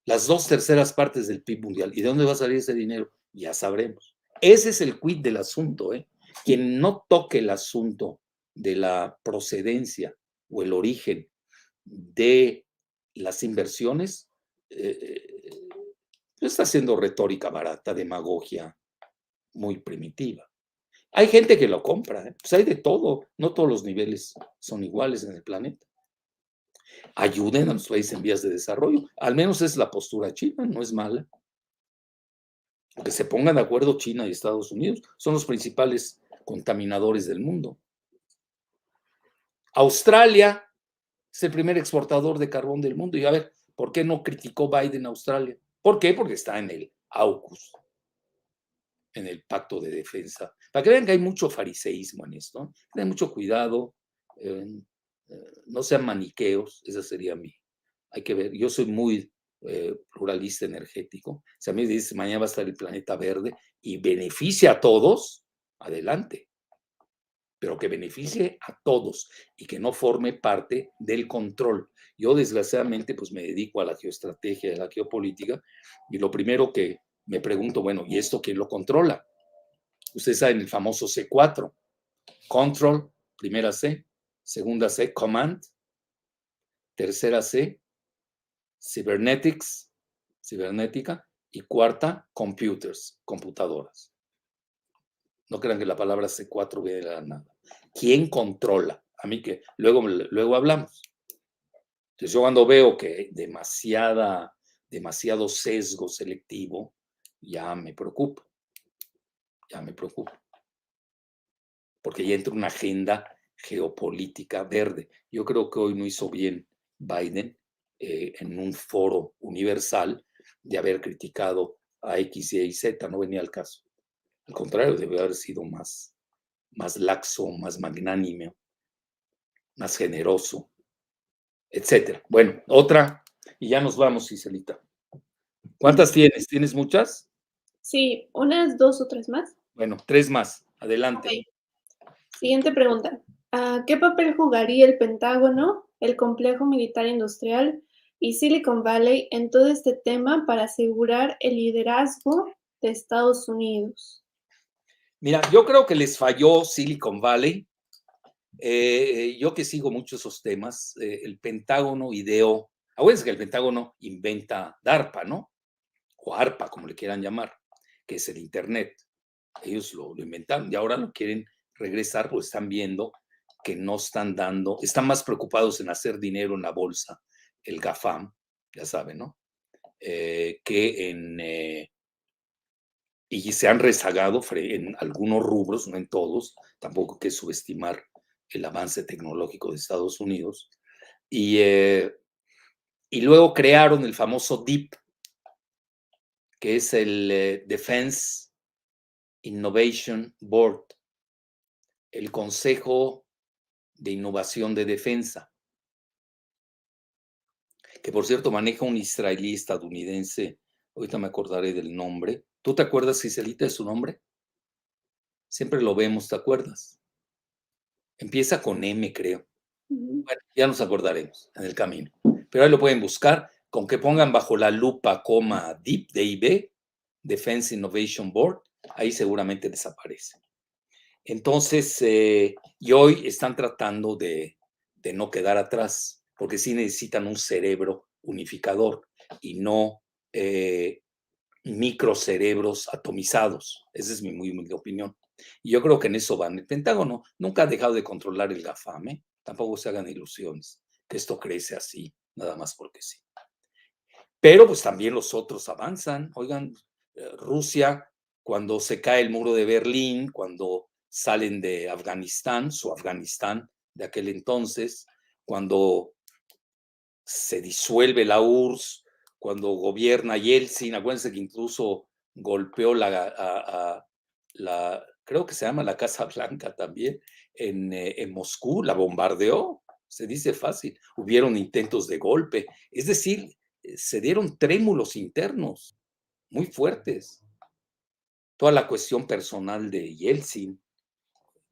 Las 2/3 partes del PIB mundial. ¿Y de dónde va a salir ese dinero? Ya sabremos. Ese es el quid del asunto, ¿eh? Quien no toque el asunto de la procedencia o el origen de las inversiones, está haciendo retórica barata, demagogia muy primitiva. Hay gente que lo compra, ¿eh? Pues hay de todo, no todos los niveles son iguales en el planeta. Ayuden a los países en vías de desarrollo, al menos es la postura china, no es mala. Que se pongan de acuerdo China y Estados Unidos, son los principales contaminadores del mundo. Australia es el primer exportador de carbón del mundo. Y a ver, ¿por qué no criticó Biden a Australia? ¿Por qué? Porque está en el AUKUS, en el pacto de defensa. Para que vean que hay mucho fariseísmo en esto, ¿no? Ten mucho cuidado, eh, no sean maniqueos, esa sería mi. Hay que ver, yo soy muy pluralista energético. Si a mí me dice mañana va a estar el planeta verde y beneficia a todos, adelante. Pero que beneficie a todos y que no forme parte del control. Yo, desgraciadamente, pues me dedico a la geoestrategia, a la geopolítica, y lo primero que me pregunto, bueno, ¿y esto quién lo controla? Ustedes saben el famoso C4, Control, primera C, segunda C, Command, tercera C, Cybernetics, cibernética, y cuarta, Computers, computadoras. No crean que la palabra C4 viene de la nada. ¿Quién controla? A mí que luego hablamos. Entonces yo cuando veo que hay demasiado sesgo selectivo, ya me preocupo. Porque ya entra una agenda geopolítica verde. Yo creo que hoy no hizo bien Biden en un foro universal de haber criticado a X, Y, Z, no venía al caso. Al contrario, debe haber sido más laxo, más magnánime, más generoso, etcétera. Bueno, otra, y ya nos vamos, Iselita. ¿Cuántas tienes? ¿Tienes muchas? Sí, unas 2 o 3 más. Bueno, 3 más. Adelante. Okey. Siguiente pregunta. ¿Qué papel jugaría el Pentágono, el complejo militar industrial y Silicon Valley en todo este tema para asegurar el liderazgo de Estados Unidos? Mira, yo creo que les falló Silicon Valley. Yo que sigo mucho esos temas, el Pentágono ideó, acuérdense que el Pentágono inventa DARPA, ¿no? O ARPA, como le quieran llamar, que es el Internet. Ellos lo inventaron y ahora lo quieren regresar, pues están viendo que no están dando, están más preocupados en hacer dinero en la bolsa, el GAFAM, ya saben, ¿no? Que y se han rezagado en algunos rubros, no en todos, tampoco hay que subestimar el avance tecnológico de Estados Unidos, y luego crearon el famoso DIP, que es el Defense Innovation Board, el Consejo de Innovación de Defensa, que por cierto maneja un israelí estadounidense, ahorita me acordaré del nombre. ¿Tú te acuerdas, Giselita, de su nombre? Siempre lo vemos, ¿te acuerdas? Empieza con M, creo. Bueno, ya nos acordaremos en el camino. Pero ahí lo pueden buscar, con que pongan bajo la lupa, DIB, DIB, Defense Innovation Board, ahí seguramente desaparece. Entonces, y hoy están tratando de no quedar atrás, porque sí necesitan un cerebro unificador y no microcerebros atomizados. Esa es mi muy humilde opinión. Y yo creo que en eso van. El Pentágono nunca ha dejado de controlar el GAFAM, ¿eh? Tampoco se hagan ilusiones, que esto crece así, nada más porque sí. Pero pues también los otros avanzan. Oigan, Rusia, cuando se cae el muro de Berlín, cuando salen de Afganistán, su Afganistán de aquel entonces, cuando se disuelve la URSS, cuando gobierna Yeltsin, acuérdense que incluso golpeó creo que se llama la Casa Blanca también, en Moscú, la bombardeó, se dice fácil, hubieron intentos de golpe, es decir, se dieron trémulos internos muy fuertes. Toda la cuestión personal de Yeltsin,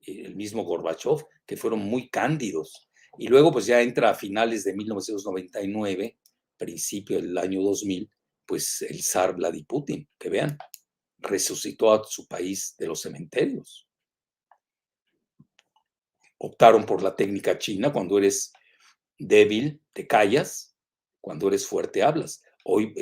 el mismo Gorbachev, que fueron muy cándidos. Y luego, pues ya entra a finales de 1999, principio del año 2000, pues el zar Vladimir Putin, que vean, resucitó a su país de los cementerios. Optaron por la técnica china: cuando eres débil, te callas; cuando eres fuerte, hablas. Hoy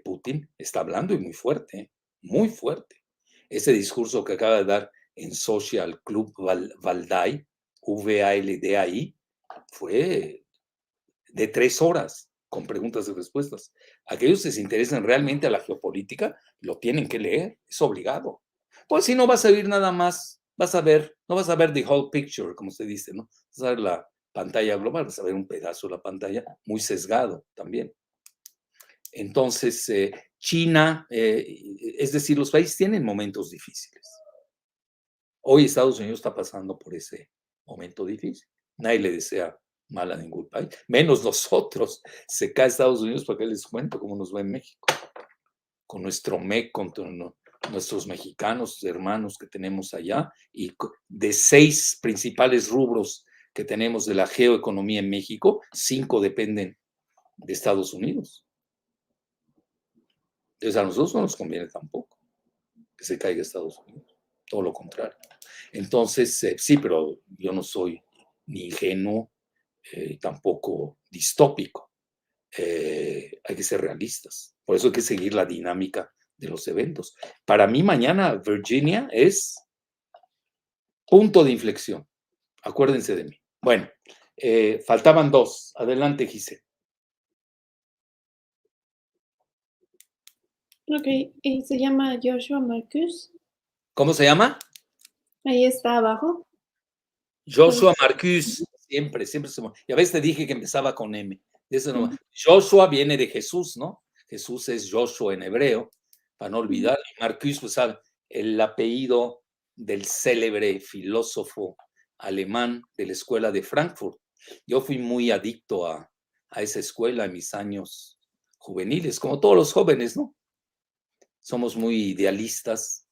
Putin está hablando y muy fuerte, muy fuerte. Ese discurso que acaba de dar en Social Club Valdai, VALDAI, fue de 3 horas con preguntas y respuestas. Aquellos que se interesan realmente a la geopolítica lo tienen que leer, es obligado. Pues si no vas a ver nada más, vas a ver, no vas a ver the whole picture, como se dice, ¿no? Vas a ver la pantalla global, vas a ver un pedazo de la pantalla muy sesgado también. Entonces, China, es decir, los países tienen momentos difíciles. Hoy Estados Unidos está pasando por ese momento difícil. Nadie le desea mal a ningún país, menos nosotros. Se cae Estados Unidos, ¿para qué les cuento cómo nos va en México? Con nuestro MEC, con nuestros mexicanos hermanos que tenemos allá, y de 6 principales rubros que tenemos de la geoeconomía en México, 5 dependen de Estados Unidos. Entonces a nosotros no nos conviene tampoco que se caiga Estados Unidos, todo lo contrario. Entonces, sí, pero yo no soy ni ingenuo, tampoco distópico. Hay que ser realistas. Por eso hay que seguir la dinámica de los eventos. Para mí mañana Virginia es punto de inflexión. Acuérdense de mí. Bueno, faltaban 2. Adelante, Giselle. Ok, se llama Joshua Marcus. ¿Cómo se llama? Ahí está abajo. Joshua Marcus. Siempre se me... Y a veces te dije que empezaba con M. Eso no... Joshua viene de Jesús, ¿no? Jesús es Joshua en hebreo, para no olvidar. Y Marcus, pues sabe, el apellido del célebre filósofo alemán de la escuela de Frankfurt. Yo fui muy adicto a esa escuela en mis años juveniles, como todos los jóvenes, ¿no? Somos muy idealistas.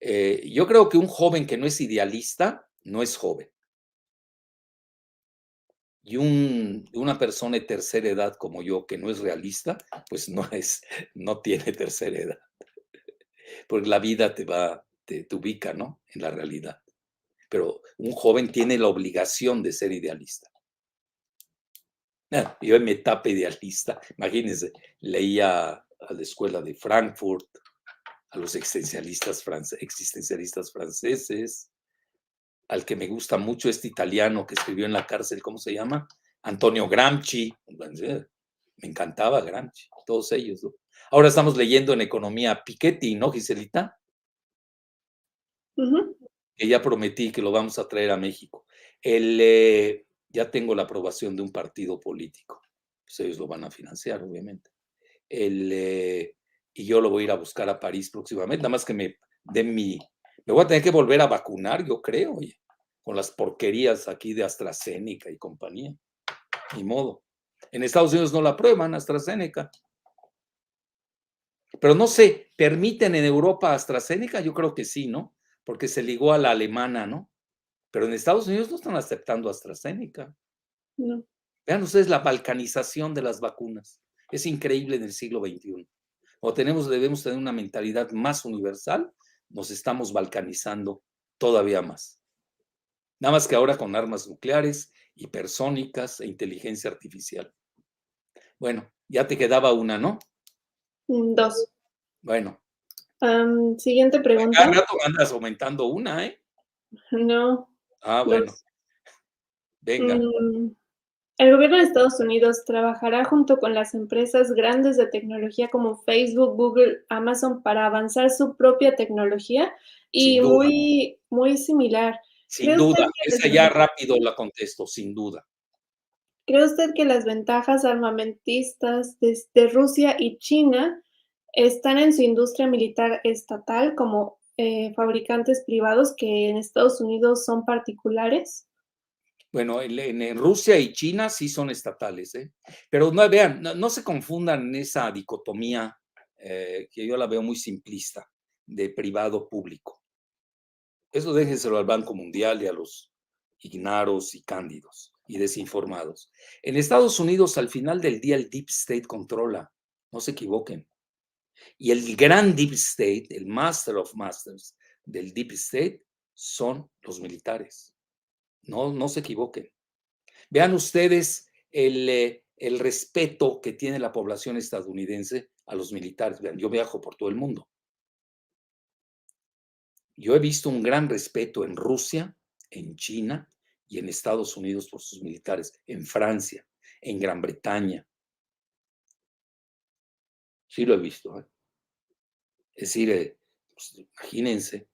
Yo creo que un joven que no es idealista no es joven. Y una persona de tercera edad como yo, que no es realista, pues no tiene tercera edad. Porque la vida te ubica, ¿no? En la realidad. Pero un joven tiene la obligación de ser idealista. Yo en mi etapa idealista, imagínense, leía a la escuela de Frankfurt, a los existencialistas franceses, al que me gusta mucho, este italiano que escribió en la cárcel, ¿cómo se llama? Antonio Gramsci. Me encantaba Gramsci, todos ellos, ¿no? Ahora estamos leyendo en economía a Piketty, ¿no, Giselita? Que ya prometí que lo vamos a traer a México. Ya tengo la aprobación de un partido político. Pues ellos lo van a financiar, obviamente. Y yo lo voy a ir a buscar a París próximamente, nada más que me den mi Me voy a tener que volver a vacunar, yo creo, oye, con las porquerías aquí de AstraZeneca y compañía. Ni modo. En Estados Unidos no la aprueban, AstraZeneca. Pero no sé, ¿permiten en Europa AstraZeneca? Yo creo que sí, ¿no? Porque se ligó a la alemana, ¿no? Pero en Estados Unidos no están aceptando AstraZeneca. No. Vean ustedes la balcanización de las vacunas. Es increíble en el siglo XXI. O debemos tener una mentalidad más universal, nos estamos balcanizando todavía más. Nada más que ahora con armas nucleares, hipersónicas e inteligencia artificial. Bueno, ya te quedaba una, ¿no? 2. Bueno, Siguiente cada pregunta. rato andas aumentando una, ¿eh? No, Ah, bueno, 2. venga. Mm, el gobierno de Estados Unidos trabajará junto con las empresas grandes de tecnología como Facebook, Google, Amazon para avanzar su propia tecnología Sin y duda, muy similar. sin ¿Cree usted duda. que Esa ya rápido la contesto, sin duda. ¿Cree usted que las ventajas armamentistas de Rusia y China están en su industria militar estatal como fabricantes privados que en Estados Unidos son particulares? Bueno, en Rusia y China sí son estatales, ¿eh? Pero no, vean, no se confundan en esa dicotomía que yo la veo muy simplista de privado-público. Eso déjenselo al Banco Mundial y a los ignaros y cándidos y desinformados. En Estados Unidos, al final del día, el Deep State controla, no se equivoquen. Y el gran Deep State, el Master of Masters del Deep State, son los militares. No se equivoquen. Vean ustedes el respeto que tiene la población estadounidense a los militares. Vean, yo viajo por todo el mundo. Yo he visto un gran respeto en Rusia, en China y en Estados Unidos por sus militares, en Francia, en Gran Bretaña. Sí lo he visto, ¿eh? Es decir, pues, imagínense.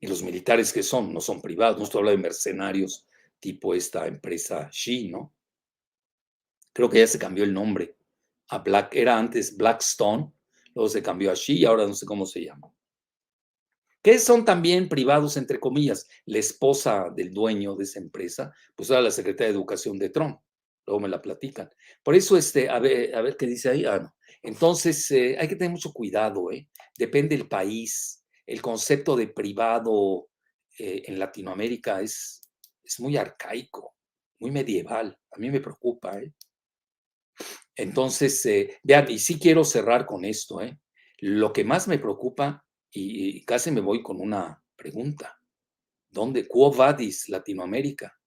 Y los militares que son, no son privados, no estoy hablando de mercenarios tipo esta empresa Xi, ¿no? Creo que ya se cambió el nombre a Black, era antes Blackstone, luego se cambió a Xi y ahora no sé cómo se llama. Que son también privados, entre comillas. La esposa del dueño de esa empresa, pues era la secretaria de Educación de Trump. Luego me la platican. Por eso, a ver qué dice ahí. Ah, no. Entonces, hay que tener mucho cuidado, ¿eh? Depende del país. El concepto de privado en Latinoamérica es muy arcaico, muy medieval. A mí me preocupa, ¿eh? Entonces, vean, y sí quiero cerrar con esto, ¿eh? Lo que más me preocupa, y casi me voy con una pregunta, ¿dónde, quo vadis Latinoamérica?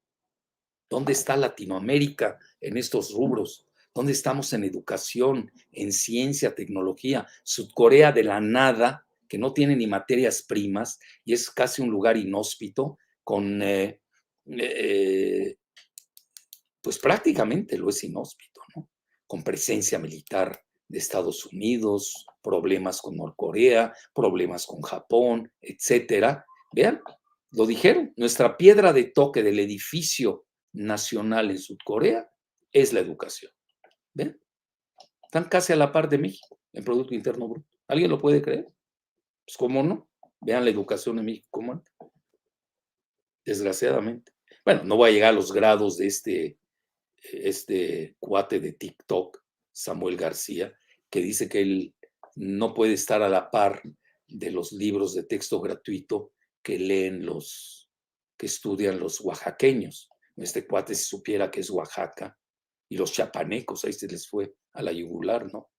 ¿Dónde está Latinoamérica en estos rubros? ¿Dónde estamos en educación, en ciencia, tecnología? Sudcorea de la nada, que no tiene ni materias primas y es casi un lugar inhóspito, con, pues prácticamente lo es inhóspito, ¿no? Con presencia militar de Estados Unidos, problemas con Norcorea, problemas con Japón, etcétera. Vean, lo dijeron, nuestra piedra de toque del edificio nacional en Sudcorea es la educación. ¿Ven? Están casi a la par de México en Producto Interno Bruto. ¿Alguien lo puede creer? Pues cómo no. Vean la educación en México cómo anda. Desgraciadamente. Bueno, no voy a llegar a los grados de este cuate de TikTok, Samuel García, que dice que él no puede estar a la par de los libros de texto gratuito que leen que estudian los oaxaqueños. Este cuate, si supiera que es Oaxaca, y los chapanecos, ahí se les fue a la yugular, ¿no?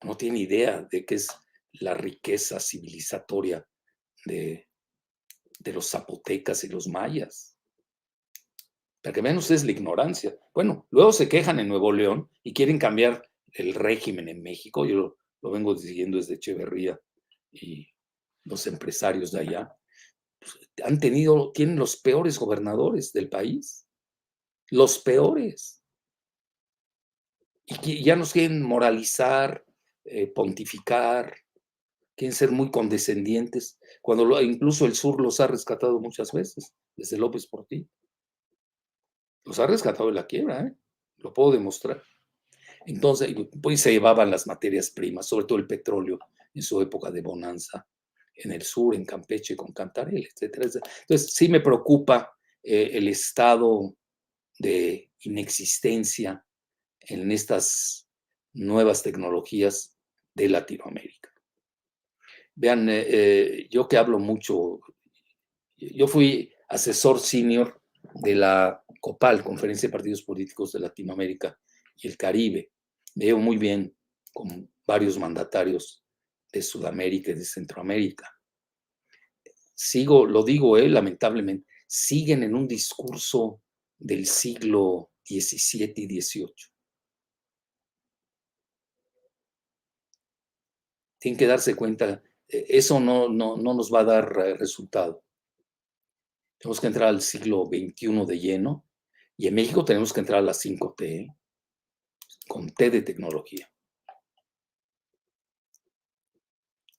No tiene idea de qué es la riqueza civilizatoria de, de los zapotecas y los mayas. Para que vean ustedes la ignorancia. Bueno, luego se quejan en Nuevo León y quieren cambiar el régimen en México. Yo lo vengo siguiendo desde Echeverría y los empresarios de allá. Pues, tienen los peores gobernadores del país. Los peores. Y ya nos quieren moralizar, pontificar, quieren ser muy condescendientes, cuando incluso el sur los ha rescatado muchas veces, desde López Portillo. Los ha rescatado de la quiebra, ¿eh? Lo puedo demostrar. Entonces, pues se llevaban las materias primas, sobre todo el petróleo en su época de bonanza, en el sur, en Campeche, con Cantarell, etcétera, etcétera. Entonces, sí me preocupa el estado de inexistencia en estas nuevas tecnologías de Latinoamérica. Vean, yo que hablo mucho, yo fui asesor senior de la COPAL, Conferencia de Partidos Políticos de Latinoamérica y el Caribe. Veo muy bien con varios mandatarios de Sudamérica y de Centroamérica. Lo digo, lamentablemente, siguen en un discurso del siglo XVII y XVIII. Tienen que darse cuenta, eso no nos va a dar resultado. Tenemos que entrar al siglo XXI de lleno, y en México tenemos que entrar a las 5T, con T de tecnología.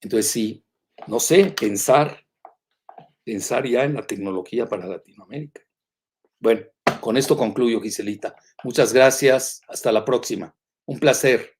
Entonces sí, no sé, pensar ya en la tecnología para Latinoamérica. Bueno, con esto concluyo, Giselita. Muchas gracias, hasta la próxima. Un placer.